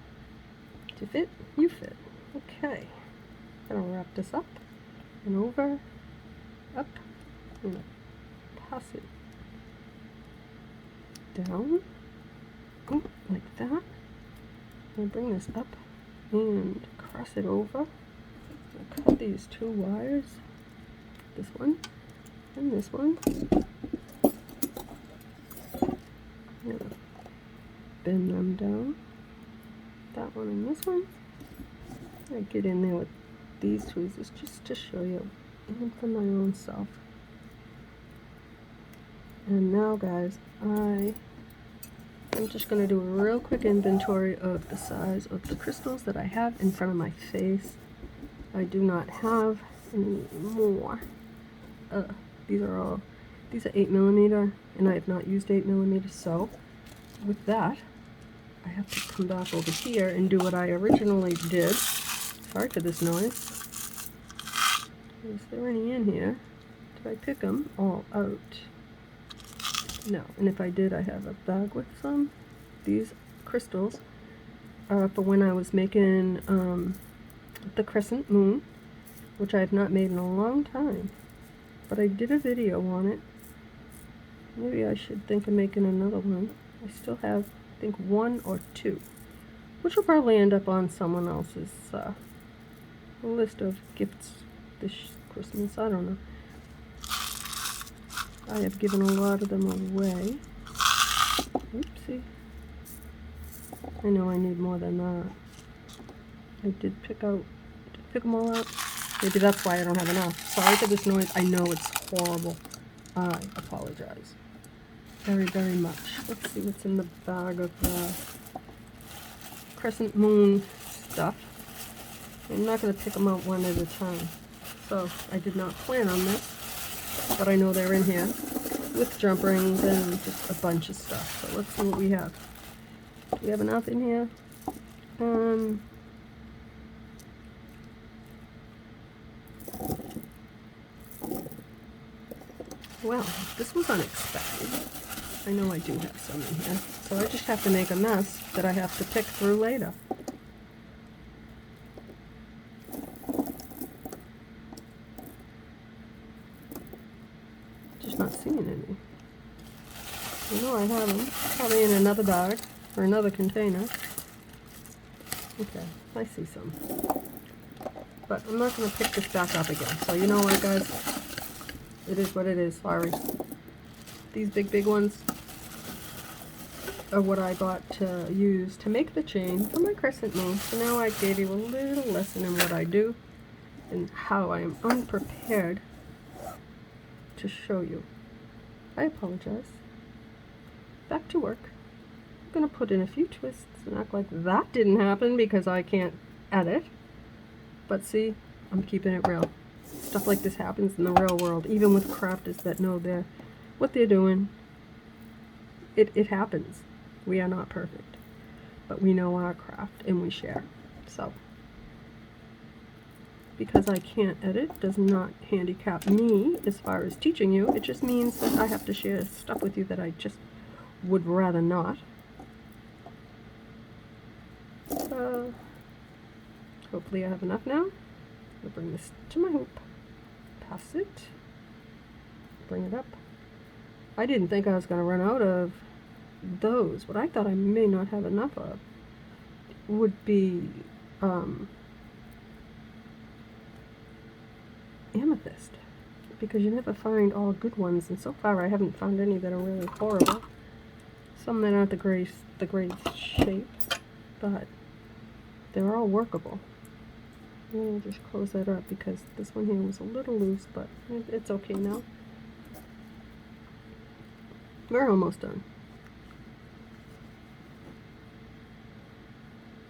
To fit, you fit. Okay. Gonna wrap this up and over, up, and pass it down, like that. I'm gonna bring this up and cross it over. I'll cut these two wires, this one and this one. I'm gonna bend them down, that one and this one. I get in there with these tweezers just to show you, even for my own self. And now, guys, I'm just going to do a real quick inventory of the size of the crystals that I have in front of my face. I do not have any more. These are 8mm, and I have not used 8mm, so with that, I have to come back over here and do what I originally did. Sorry for this noise. Is there any in here? Did I pick them all out? No, and if I did, I have a bag with some. These crystals are for when I was making the crescent moon, which I have not made in a long time, but I did a video on it. Maybe I should think of making another one. I still have, I think, 1 or 2, which will probably end up on someone else's list of gifts this Christmas. I don't know. I have given a lot of them away. Oopsie. I know I need more than that. I did pick them all out. Maybe that's why I don't have enough. Sorry for this noise. I know it's horrible. I apologize very, very much. Let's see what's in the bag of crescent moon stuff. I'm not going to pick them out one at a time. So I did not plan on this, but I know they're in here with jump rings and just a bunch of stuff. So let's see what we have. Do we have enough in here? Well, this was unexpected. I know I do have some in here, so I just have to make a mess that I have to pick through later. Just not seeing any. I know I have them. Probably in another bag or another container. Okay, I see some. But I'm not going to pick this back up again. So you know what, guys? It is what it is. Sorry. These big ones are what I bought to use to make the chain for my crescent moon. So now I gave you a little lesson in what I do and how I am unprepared to show you. I apologize. Back to work. I'm going to put in a few twists and act like that didn't happen because I can't edit. But see, I'm keeping it real. Stuff like this happens in the real world, even with crafters that know what they're doing. It happens. We are not perfect, but we know our craft and we share. So, because I can't edit does not handicap me as far as teaching you. It just means that I have to share stuff with you that I just would rather not. So, hopefully I have enough now. I'll bring this to my hoop. Pass it. Bring it up. I didn't think I was going to run out of those. What I thought I may not have enough of would be amethyst. because you never find all good ones, and so far I haven't found any that are really horrible. Some that aren't the greatest shape, but they're all workable. I'll just close that up because this one here was a little loose, but it's okay now. We're almost done.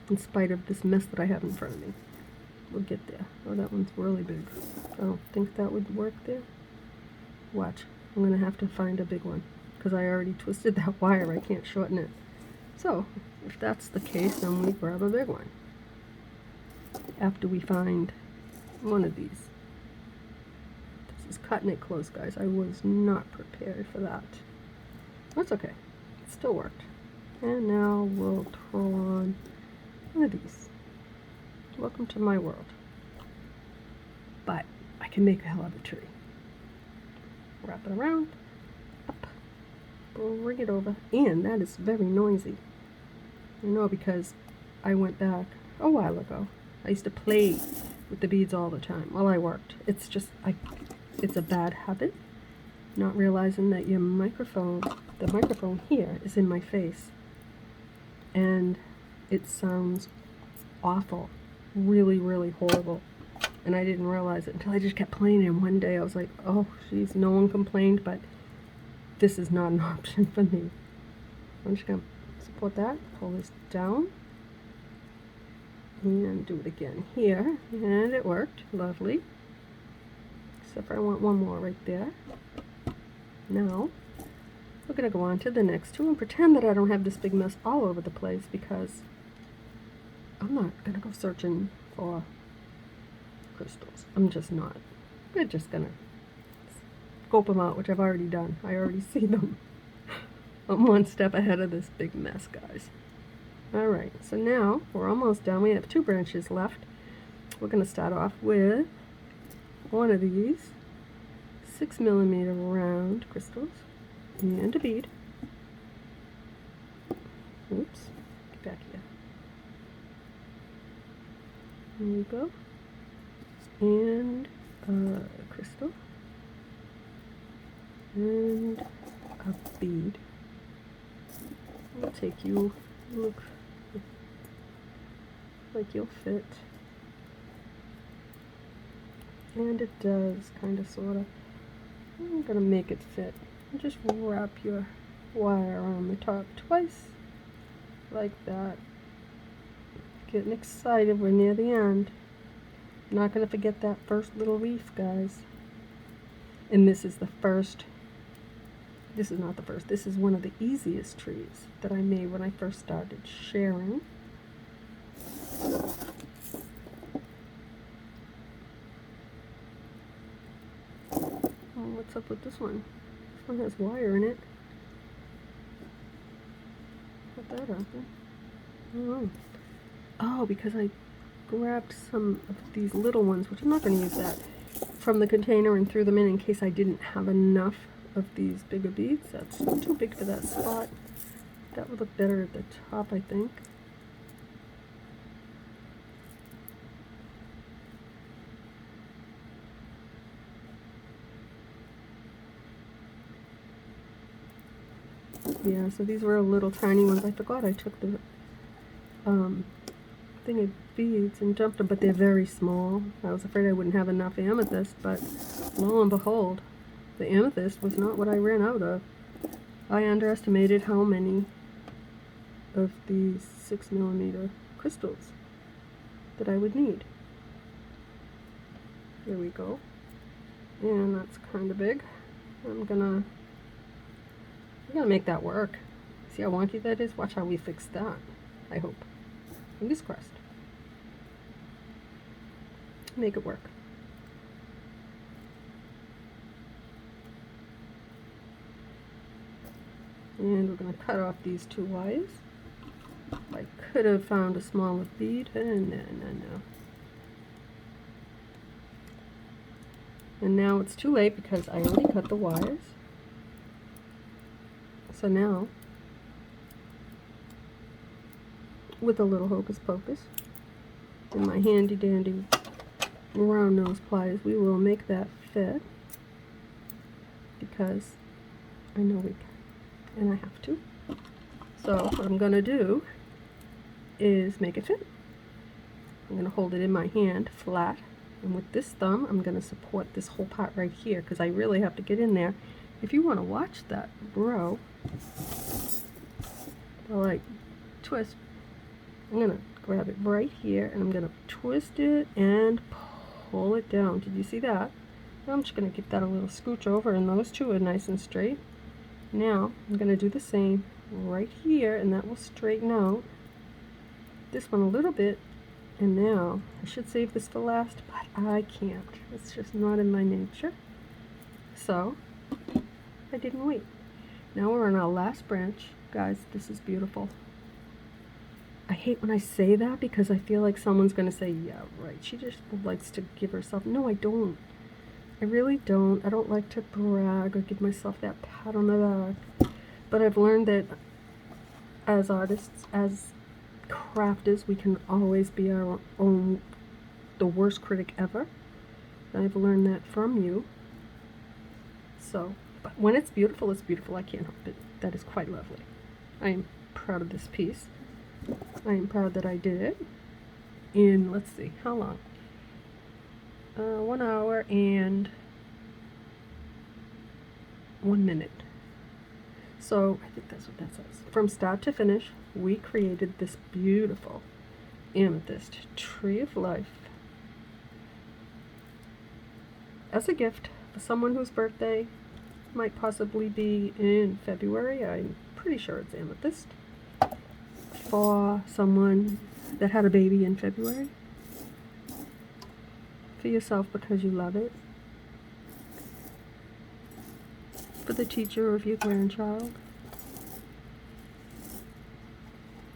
In spite of this mess that I have in front of me. We'll get there. Oh, that one's really big. I don't think that would work there. Watch. I'm going to have to find a big one because I already twisted that wire. I can't shorten it. So, if that's the case, then we grab a big one. After we find one of these. This is cutting it close, guys. I was not prepared for that. That's okay. It still worked. And now we'll throw on one of these. Welcome to my world. But I can make a hell of a tree. Wrap it around, up, bring it over, and that is very noisy. I know because I went back a while ago. I used to play with the beads all the time while I worked. It's just, it's a bad habit, not realizing that your microphone, the microphone here is in my face, and it sounds awful, really, really horrible. And I didn't realize it until I just kept playing it. And one day I was like, oh, geez, no one complained, but this is not an option for me. I'm just going to support that, pull this down, and do it again here. And it worked. Lovely. Except for I want one more right there. Now, we're going to go on to the next two and pretend that I don't have this big mess all over the place because I'm not going to go searching for crystals. I'm just not. We're just gonna scope them out, which I've already done. I already see them. I'm one step ahead of this big mess, guys. Alright, so now we're almost done. We have 2 branches left. We're gonna start off with one of these 6mm round crystals and a bead. Oops, get back here. There we go. And a crystal and a bead. I'll take you, look like you'll fit, and it does, kind of, sort of. I'm gonna make it fit. Just wrap your wire around the top twice, like that. Getting excited, we're near the end. Not going to forget that first little leaf, guys. And this is the first, this is not the first, this is one of the easiest trees that I made when I first started sharing. Oh, what's up with this one? This one has wire in it. How'd that happen? I don't know. Oh, because I grabbed some of these little ones, which I'm not going to use that, from the container and threw them in case I didn't have enough of these bigger beads. That's too big for that spot. That would look better at the top, I think. Yeah, so these were little tiny ones. I forgot I took the thing of beads and dumped them, but they're very small. I was afraid I wouldn't have enough amethyst, but lo and behold, the amethyst was not what I ran out of. I underestimated how many of these 6mm crystals that I would need. There we go. And that's kind of big. I'm gonna make that work. See how wonky that is? Watch how we fix that, I hope. Fingers crossed. Make it work. And we're going to cut off these 2 wires. I could have found a smaller bead. No. And now it's too late because I already cut the wires. So now, with a little hocus pocus and my handy dandy round nose pliers, we will make that fit. because I know we can, and I have to. So what I'm going to do is make it fit. I'm going to hold it in my hand flat, and with this thumb I'm going to support this whole part right here because I really have to get in there. If you want to watch that row, I'll like twist. I'm going to grab it right here and I'm going to twist it and pull it down. Did you see that? Now I'm just going to give that a little scooch over, and those two are nice and straight. Now I'm going to do the same right here, and that will straighten out this one a little bit. And now I should save this for last, but I can't. It's just not in my nature. So I didn't wait. Now we're on our last branch. Guys, this is beautiful. I hate when I say that because I feel like someone's going to say, yeah, right, she just likes to give herself. No, I don't. I really don't. I don't like to brag or give myself that pat on the back. But I've learned that as artists, as crafters, we can always be our own, the worst critic ever. And I've learned that from you. So, but when it's beautiful, it's beautiful. I can't help it. That is quite lovely. I am proud of this piece. I am proud that I did it in, let's see, how long? 1 hour and 1 minute. So I think that's what that says. From start to finish, we created this beautiful amethyst tree of life as a gift for someone whose birthday might possibly be in February. I'm pretty sure it's amethyst. For someone that had a baby in February. For yourself because you love it. For the teacher of your grandchild.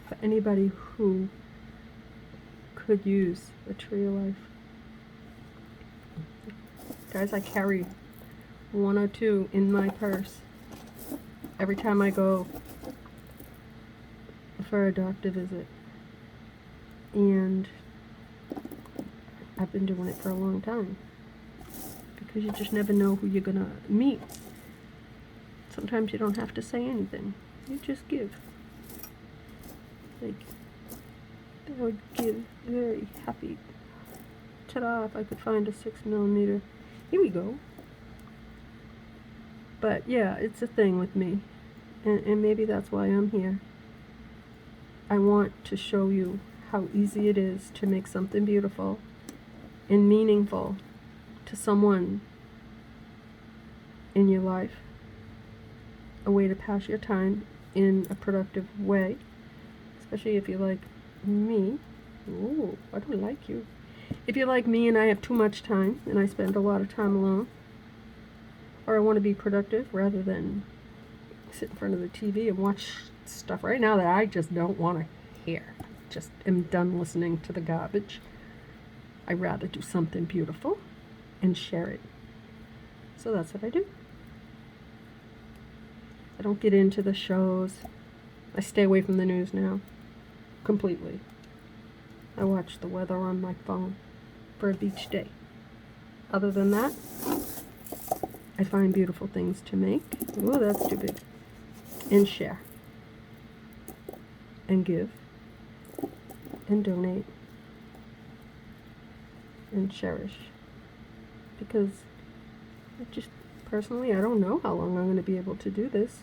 For anybody who could use a tree of life. Guys, I carry 1 or 2 in my purse every time I go for a doctor visit, and I've been doing it for a long time because you just never know who you're gonna meet. Sometimes you don't have to say anything, you just give. Like, I would give very happy. Ta-da, if I could find a 6mm. Here we go. But yeah, it's a thing with me, and maybe that's why I'm here. I want to show you how easy it is to make something beautiful and meaningful to someone in your life. A way to pass your time in a productive way, especially if you're like me. Ooh, I don't like you. If you're like me and I have too much time and I spend a lot of time alone, or I want to be productive rather than sit in front of the TV and watch stuff right now that I just don't want to hear. Just am done listening to the garbage. I'd rather do something beautiful and share it. So that's what I do. I don't get into the shows. I stay away from the news now. Completely. I watch the weather on my phone for a beach day. Other than that, I find beautiful things to make. Ooh, that's too big. And share. And give. And donate. And cherish. Because personally, I don't know how long I'm going to be able to do this.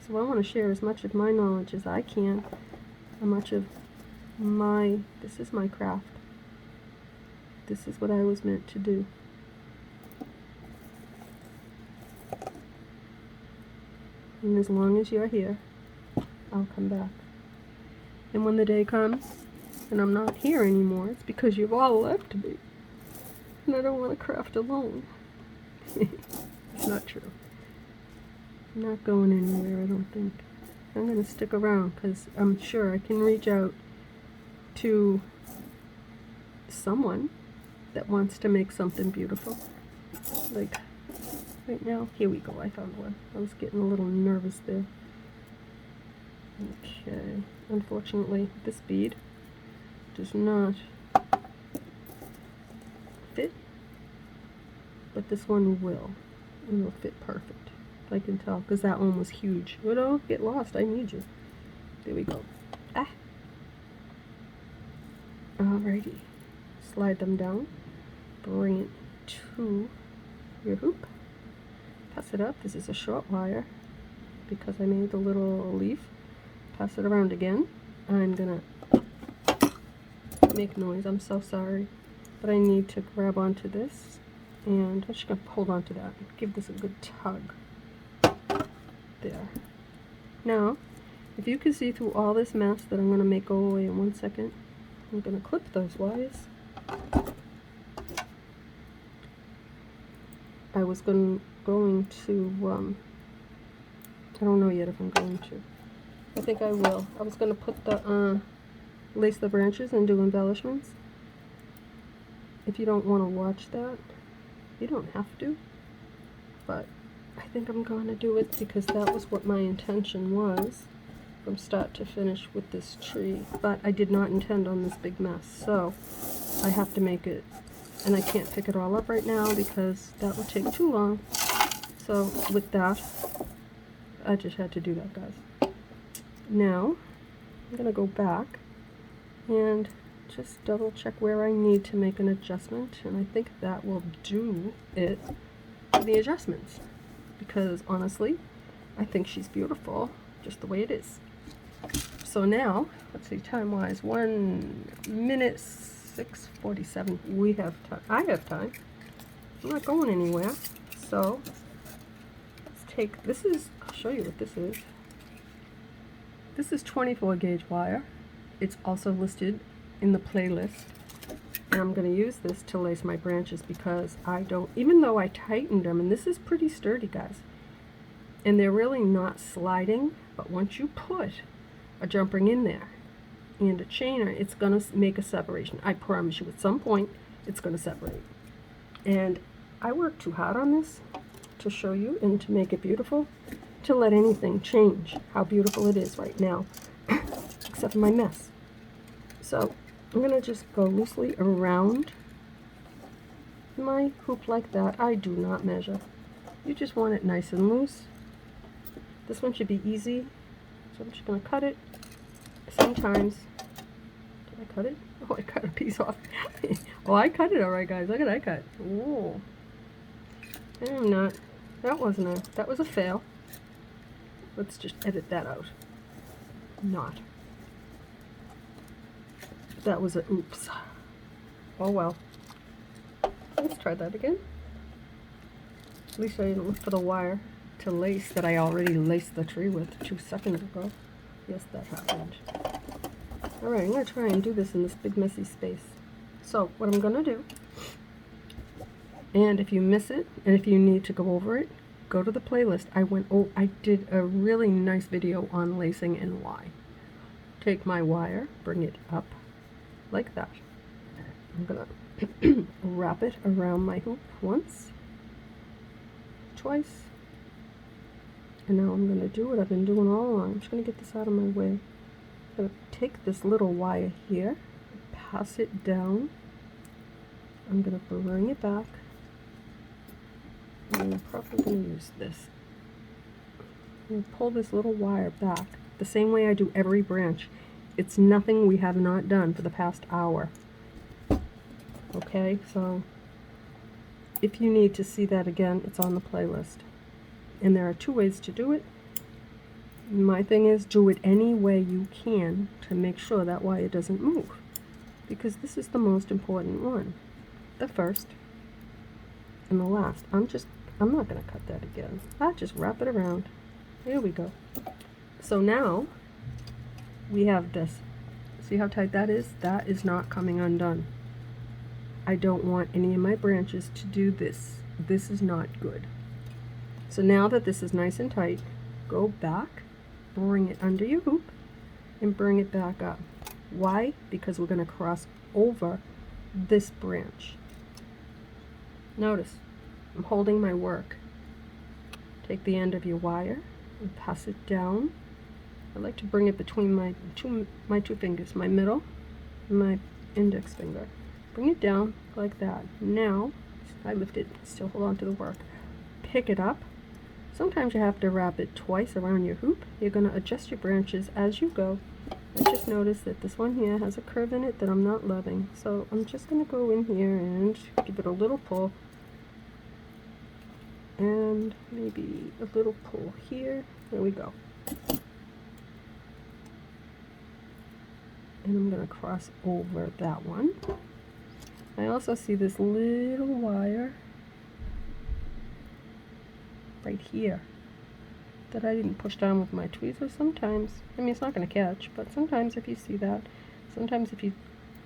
So I want to share as much of my knowledge as I can. How much of this is my craft. This is what I was meant to do. And as long as you're here, I'll come back. And when the day comes, and I'm not here anymore, it's because you've all left me. And I don't want to craft alone. It's not true. I'm not going anywhere, I don't think. I'm going to stick around because I'm sure I can reach out to someone that wants to make something beautiful. Like, right now, here we go, I found one. I was getting a little nervous there. Okay, unfortunately, this bead does not fit, but this one will. It'll fit perfect. I can tell, because that one was huge. But don't get lost, I need you. There we go. Ah! Alrighty. Slide them down. Bring it to your hoop. Pass it up. This is a short wire because I made the little leaf. Pass it around again. I'm gonna make noise. I'm so sorry. But I need to grab onto this. And I'm just going to hold on to that. Give this a good tug. There. Now, if you can see through all this mess that I'm going to make go away in 1 second, I'm going to clip those wires. I was going to, I don't know yet if I'm going to. I think I will. I was going to put the, lace the branches and do embellishments. If you don't want to watch that, you don't have to, but I think I'm going to do it because that was what my intention was from start to finish with this tree, but I did not intend on this big mess, so I have to make it, and I can't pick it all up right now because that would take too long. So with that, I just had to do that, guys. Now I'm going to go back and just double check where I need to make an adjustment, and I think that will do it for the adjustments, because honestly I think she's beautiful just the way it is. So now, let's see, time wise, 1 minute 6:47. We have time. I have time. I'm not going anywhere. So let's take, this is, I'll show you what this is. This is 24 gauge wire. It's also listed in the playlist, and I'm going to use this to lace my branches because I don't, even though I tightened them, and this is pretty sturdy, guys, and they're really not sliding, but once you put a jump ring in there and a chainer, it's going to make a separation. I promise you at some point it's going to separate, and I worked too hard on this to show you and to make it beautiful to let anything change how beautiful it is right now except for my mess. So I'm going to just go loosely around my hoop like that. I do not measure. You just want it nice and loose. This one should be easy. So I'm just going to cut it. Sometimes, did I cut it? Oh, I cut a piece off. Oh, I cut it alright, guys. Look at that cut. Whoa. I'm not. That was a fail. Let's just edit that out. Not. That was a oops. Oh well. Let's try that again. At least I didn't look for the wire to lace that I already laced the tree with 2 seconds ago. Yes, that happened. Alright, I'm going to try and do this in this big messy space. So, what I'm going to do, and if you miss it, and if you need to go over it, go to the playlist. I did a really nice video on lacing and why. Take my wire, bring it up like that. I'm gonna wrap it around my hoop once, twice, and now I'm gonna do what I've been doing all along. I'm just gonna get this out of my way. I'm gonna take this little wire here, pass it down. I'm gonna bring it back. And I'm probably gonna use this. I'm gonna pull this little wire back the same way I do every branch. It's nothing we have not done for the past hour. Okay, so if you need to see that again, it's on the playlist. And there are 2 ways to do it. My thing is, do it any way you can to make sure that wire doesn't move. Because this is the most important one. The first and the last. I'm not going to cut that again. I'll just wrap it around. Here we go. So now we have this. See how tight that is? That is not coming undone. I don't want any of my branches to do this. This is not good. So now that this is nice and tight, go back, bring it under your hoop, and bring it back up. Why? Because we're going to cross over this branch. Notice, I'm holding my work. Take the end of your wire and pass it down. I like to bring it between my two fingers, my middle and my index finger. Bring it down like that. Now, I lift it, still hold on to the work. pick it up. Sometimes you have to wrap it twice around your hoop. You're going to adjust your branches as you go. I just noticed that this one here has a curve in it that I'm not loving. So I'm just going to go in here and give it a little pull. And maybe a little pull here. There we go. And I'm going to cross over that one. I also see this little wire right here that I didn't push down with my tweezers. Sometimes, I mean, it's not going to catch, but sometimes if you see that, sometimes if you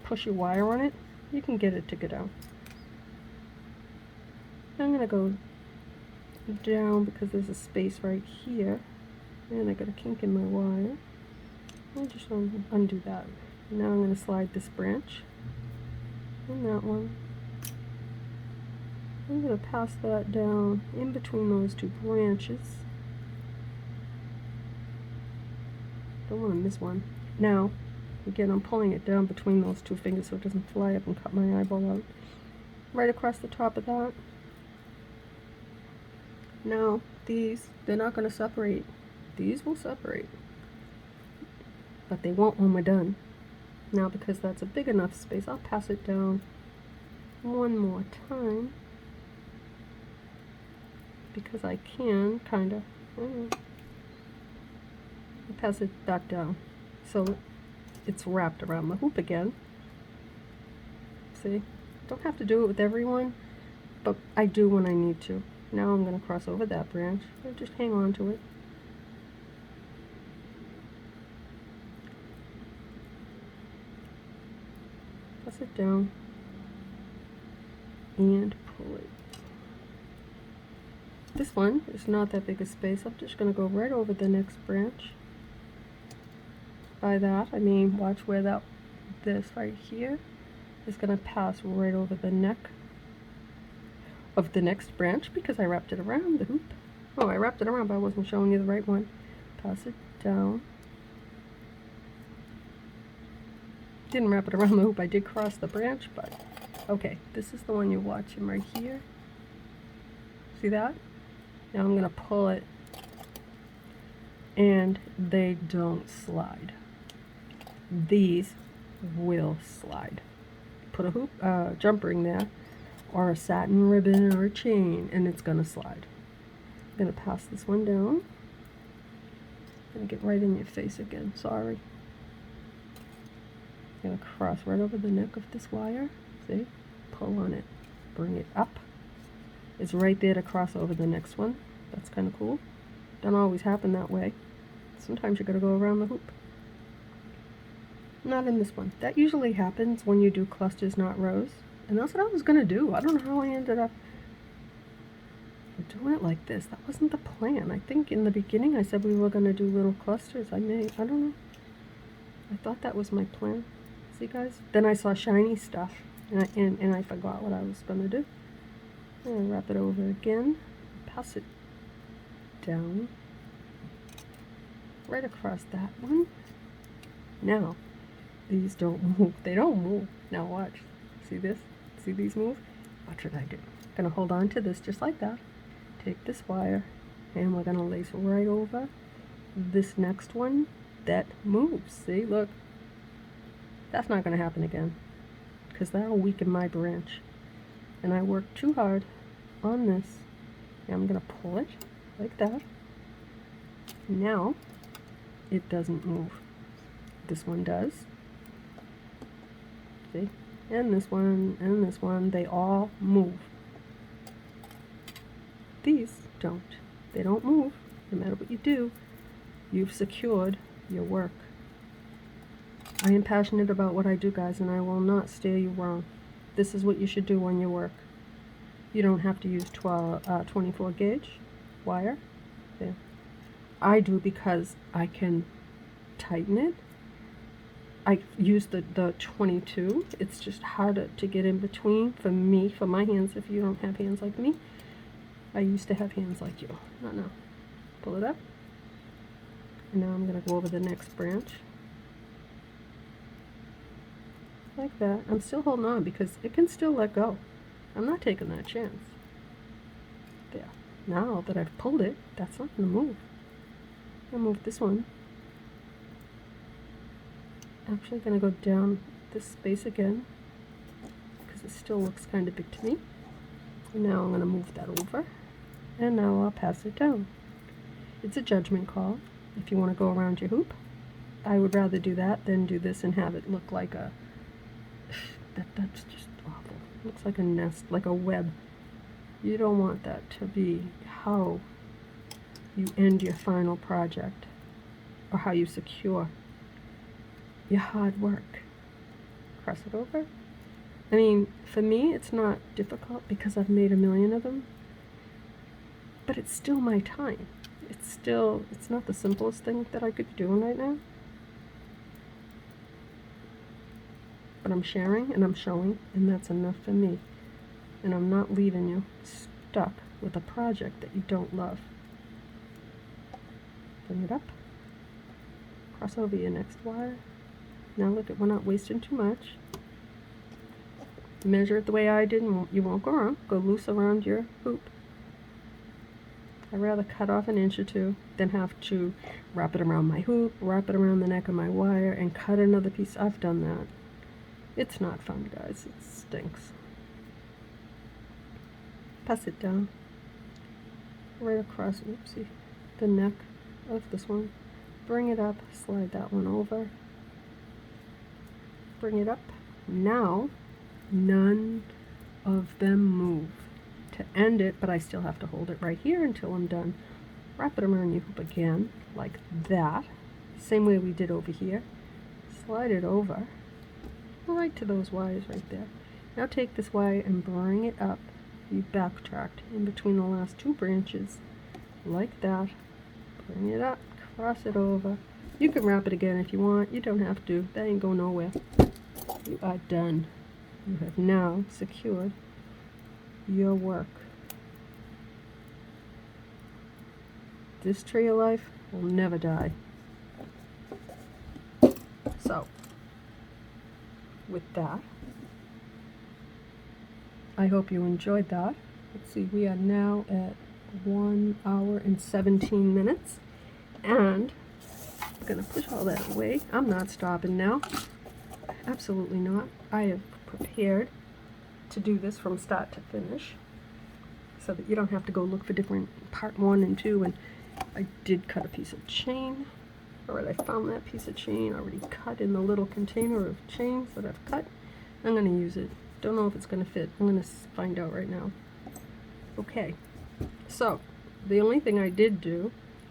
push your wire on it, you can get it to go down. I'm going to go down because there's a space right here, and I got a kink in my wire. I'll just undo that. Now I'm going to slide this branch and that one. I'm going to pass that down in between those two branches. Don't want to miss one. Now, again, I'm pulling it down between those two fingers so it doesn't fly up and cut my eyeball out. Right across the top of that. Now, these, they're not going to separate. These will separate. But they won't when we're done. Now, because that's a big enough space, I'll pass it down one more time. Because I can, kind of. Pass it back down. So it's wrapped around the hoop again. See? Don't have to do it with everyone, but I do when I need to. Now I'm going to cross over that branch and just hang on to it. Press it down and pull it. This one is not that big a space. I'm just going to go right over the next branch. By that, I mean watch where that this right here is going to pass right over the neck of the next branch because I wrapped it around the hoop. Oh, I wrapped it around, but I wasn't showing you the right one. Pass it down. Didn't wrap it around the hoop. I did cross the branch, but okay, this is the one you're watching right here. See that? Now I'm going to pull it, and they don't slide. These will slide. Put a hoop, jump ring there, or a satin ribbon or a chain, and it's going to slide. I'm going to pass this one down. I'm going to get right in your face again. Sorry. I'm going to cross right over the neck of this wire. See? Pull on it. Bring it up. It's right there to cross over the next one. That's kind of cool. Don't always happen that way. Sometimes you got to go around the hoop. Not in this one. That usually happens when you do clusters, not rows. And that's what I was going to do. I don't know how I ended up doing it like this. That wasn't the plan. I think in the beginning I said we were going to do little clusters. I don't know. I thought that was my plan. See, guys? Then I saw shiny stuff, and I forgot what I was going to do. I'm going to wrap it over again. Pass it down. Right across that one. Now, these don't move. They don't move. Now watch. See this? See these move? Watch what I do. I'm going to hold on to this just like that. Take this wire, and we're going to lace right over this next one that moves. See, look. That's not going to happen again, because that'll weaken my branch. And I worked too hard on this. And I'm going to pull it like that. Now, it doesn't move. This one does. See? And this one, they all move. These don't. They don't move. No matter what you do, you've secured your work. I am passionate about what I do, guys, and I will not steer you wrong. This is what you should do on your work. You don't have to use 24 gauge wire. There. I do because I can tighten it. I use the 22. It's just harder to get in between for me, for my hands. If you don't have hands like me, I used to have hands like you. No. Pull it up. And now I'm going to go over the next branch. Like that. I'm still holding on because it can still let go. I'm not taking that chance. There. Now that I've pulled it, that's not going to move. I'm going to move this one. Actually going to go down this space again because it still looks kind of big to me. And now I'm going to move that over, and now I'll pass it down. It's a judgment call if you want to go around your hoop. I would rather do that than do this and have it look like a that's just awful. It looks like a nest, like a web. You don't want that to be how you end your final project or how you secure your hard work. Cross it over. I mean, for me, it's not difficult because I've made a million of them, but it's still my time. It's not the simplest thing that I could be doing right now. But I'm sharing and I'm showing, and that's enough for me. And I'm not leaving you stuck with a project that you don't love. Bring it up. Cross over your next wire. Now look at, we're not wasting too much. Measure it the way I did and you won't go wrong. Go loose around your hoop. I'd rather cut off an inch or two than have to wrap it around my hoop, wrap it around the neck of my wire, and cut another piece. I've done that. It's not fun, guys. It stinks. Pass it down. Right across, oopsie, the neck of this one. Bring it up, slide that one over. Bring it up. Now, none of them move. To end it, but I still have to hold it right here until I'm done. Wrap it around your hoop again, like that. Same way we did over here. Slide it over, right to those wires right there. Now take this wire and bring it up. You backtracked in between the last two branches, like that. Bring it up, cross it over. You can wrap it again if you want. You don't have to. That ain't going nowhere. You are done. You have now secured your work. This tree of life will never die. So, with that, I hope you enjoyed that. Let's see, we are now at 1 hour and 17 minutes, and I'm gonna push all that away. I'm not stopping now. Absolutely not. I have prepared to do this from start to finish so that you don't have to go look for different part 1 and 2. And I did cut a piece of chain. Alright, I found that piece of chain already cut in the little container of chains that I've cut. I'm going to use it. Don't know if it's going to fit. I'm going to find out right now. Okay, so the only thing I did do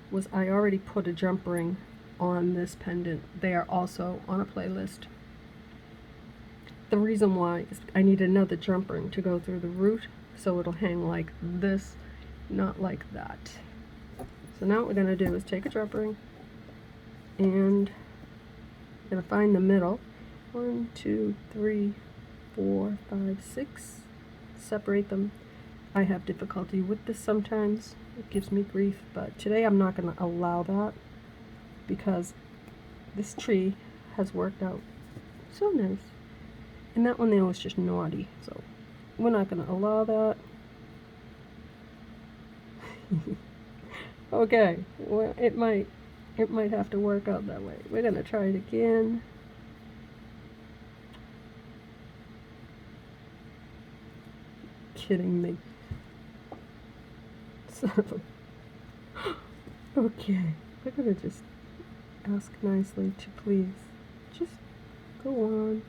was I already put a jump ring on this pendant. They are also on a playlist. The reason why is I need another jump ring to go through the root so it'll hang like this, not like that. So now what we're going to do is take a jump ring and I'm going to find the middle. 1, 2, 3, 4, 5, 6. Separate them. I have difficulty with this sometimes. It gives me grief, but today I'm not going to allow that because this tree has worked out so nice. And that one there was just naughty, so we're not going to allow that. Okay, well, it might have to work out that way. We're going to try it again. Kidding me. Son of a... Okay, we're going to just ask nicely to please just go on.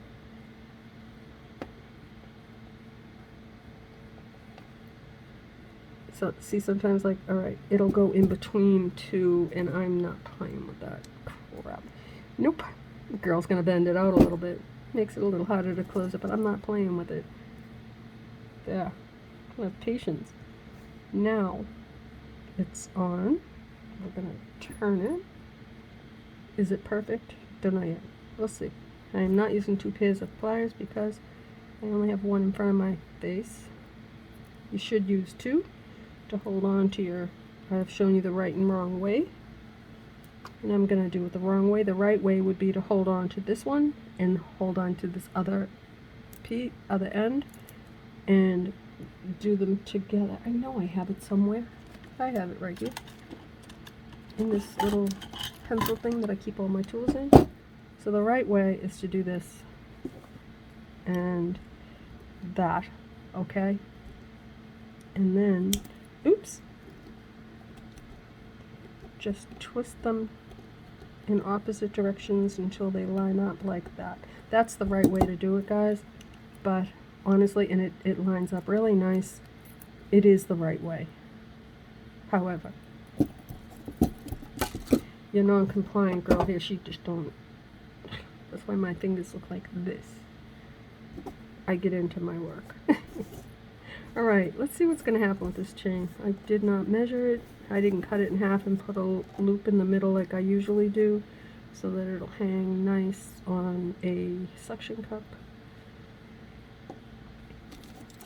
So, see, sometimes, like, alright, it'll go in between two, and I'm not playing with that crap. Nope. The girl's gonna bend it out a little bit. Makes it a little harder to close it, but I'm not playing with it. There. I have patience. Now, it's on. We're gonna turn it. Is it perfect? Don't know yet. We'll see. I am not using 2 pairs of pliers because I only have one in front of my face. You should use 2. To hold on to your, I've shown you the right and wrong way, and I'm going to do it the wrong way. The right way would be to hold on to this one and hold on to this other end and do them together. I know I have it somewhere. I have it right here in this little pencil thing that I keep all my tools in. So the right way is to do this and that, okay? And then, oops, just twist them in opposite directions until they line up like that. That's the right way to do it, guys. But honestly, and it lines up really nice. It is the right way. However, your non-compliant girl here, she just don't. That's why my fingers look like this. I get into my work. Alright, let's see what's going to happen with this chain. I did not measure it. I didn't cut it in half and put a loop in the middle like I usually do, so that it'll hang nice on a suction cup.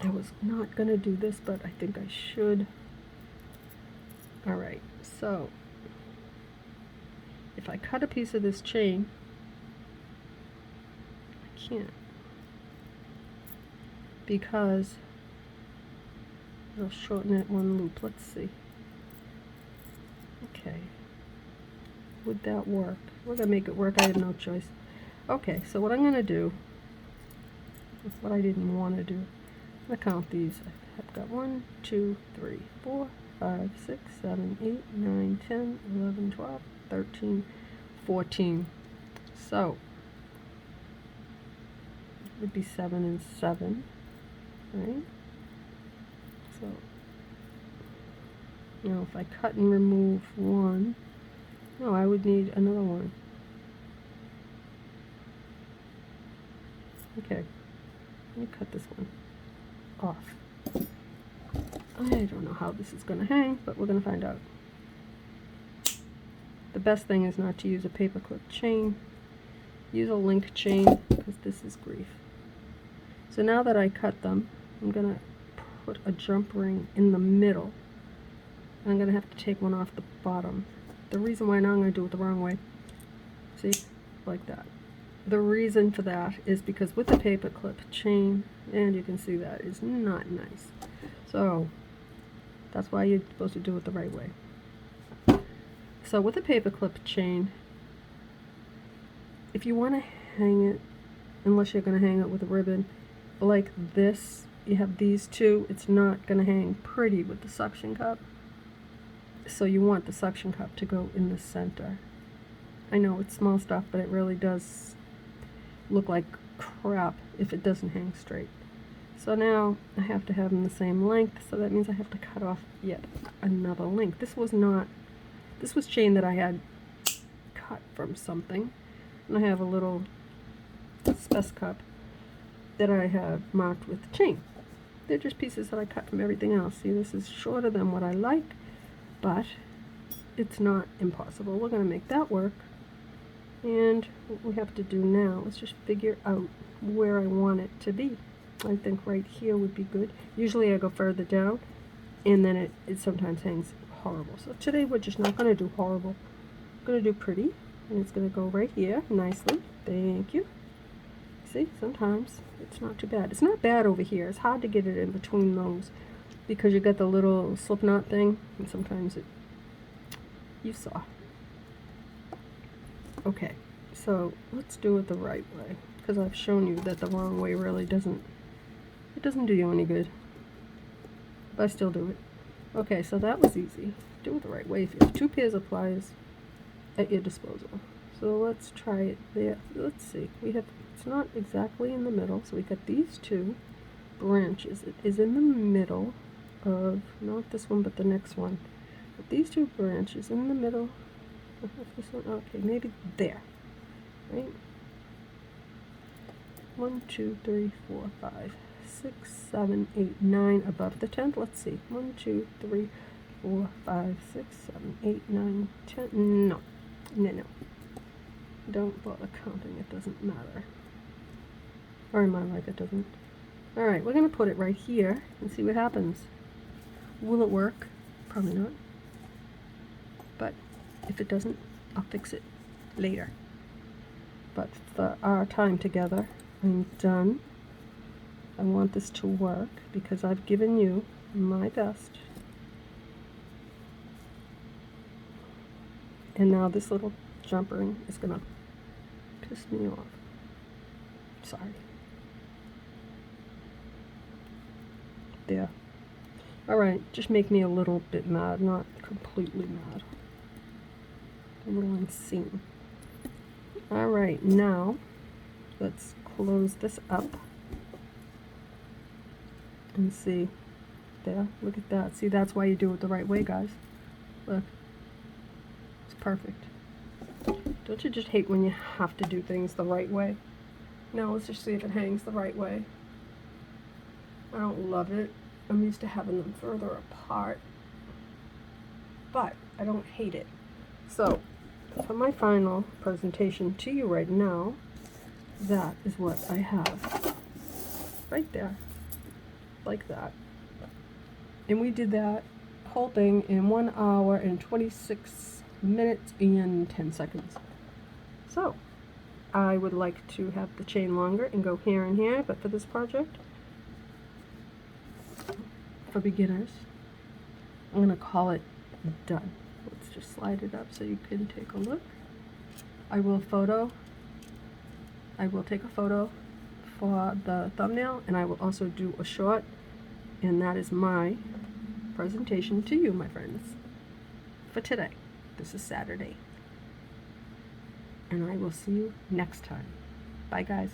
I was not going to do this, but I think I should. Alright, so if I cut a piece of this chain, I can't, because it'll shorten it one loop. Let's see. Okay. Would that work? We're going to make it work. I have no choice. Okay, so what I'm going to do, what I didn't want to do, I'm going to count these. I've got 1, 2, 3, 4, 5, 6, 7, 8, 9, 10, 11, 12, 13, 14. So, it would be 7 and 7, right? So, now if I cut and remove one, no, I would need another one. Okay, let me cut this one off. I don't know how this is going to hang, but we're going to find out. The best thing is not to use a paperclip chain. Use a link chain, because this is grief. So now that I cut them, I'm going to put a jump ring in the middle. And I'm going to have to take one off the bottom. The reason why now I'm going to do it the wrong way. See? Like that. The reason for that is because with the paperclip chain, and you can see that, is not nice. So, that's why you're supposed to do it the right way. So with a paperclip chain, if you want to hang it, unless you're going to hang it with a ribbon, like this, you have these two, it's not going to hang pretty with the suction cup. So you want the suction cup to go in the center. I know it's small stuff, but it really does look like crap if it doesn't hang straight. So now I have to have them the same length, so that means I have to cut off yet another link. This was chain that I had cut from something, and I have a little spec cup that I have marked with the chain. They're just pieces that I cut from everything else. See, this is shorter than what I like, but it's not impossible. We're going to make that work. And what we have to do now is just figure out where I want it to be. I think right here would be good. Usually I go further down, and then it sometimes hangs horrible. So today we're just not going to do horrible. We're going to do pretty, and it's going to go right here nicely. Thank you. See, sometimes it's not too bad. It's not bad over here. It's hard to get it in between those because you got the little slip knot thing, and sometimes you saw. Okay, so let's do it the right way, because I've shown you that the wrong way really doesn't do you any good. But I still do it. Okay, so that was easy. Do it the right way if you have two pairs of pliers at your disposal. So let's try it there. Let's see. It's not exactly in the middle, so we got these two branches. It is in the middle of, not this one, but the next one. But these two branches in the middle. This one, okay, maybe there. Right? 1, 2, 3, 4, 5, 6, 7, 8, 9 above the 10th. Let's see. 1, 2, 3, 4, 5, 6, 7, 8, 9, 10. No. No. Don't bother counting. It doesn't matter. Or in my life, it doesn't. Alright, we're going to put it right here and see what happens. Will it work? Probably not. But if it doesn't, I'll fix it later. But for our time together, I'm done. I want this to work because I've given you my best. And now this little jumper is gonna piss me off. Sorry. There. Alright, just make me a little bit mad, not completely mad. A little insane. Alright, now let's close this up and see. There, look at that. See, that's why you do it the right way, guys. Look. It's perfect. Don't you just hate when you have to do things the right way? Now let's just see if it hangs the right way. I don't love it. I'm used to having them further apart, but I don't hate it. So, for my final presentation to you right now, that is what I have right there, like that. And we did that whole thing in 1 hour and 26 minutes and 10 seconds. So, I would like to have the chain longer and go here and here, but for this project, for beginners, I'm going to call it done. Let's just slide it up so you can take a look. I will take a photo for the thumbnail, and I will also do a short, and that is my presentation to you, my friends, for today. This is Saturday. And I will see you next time. Bye, guys.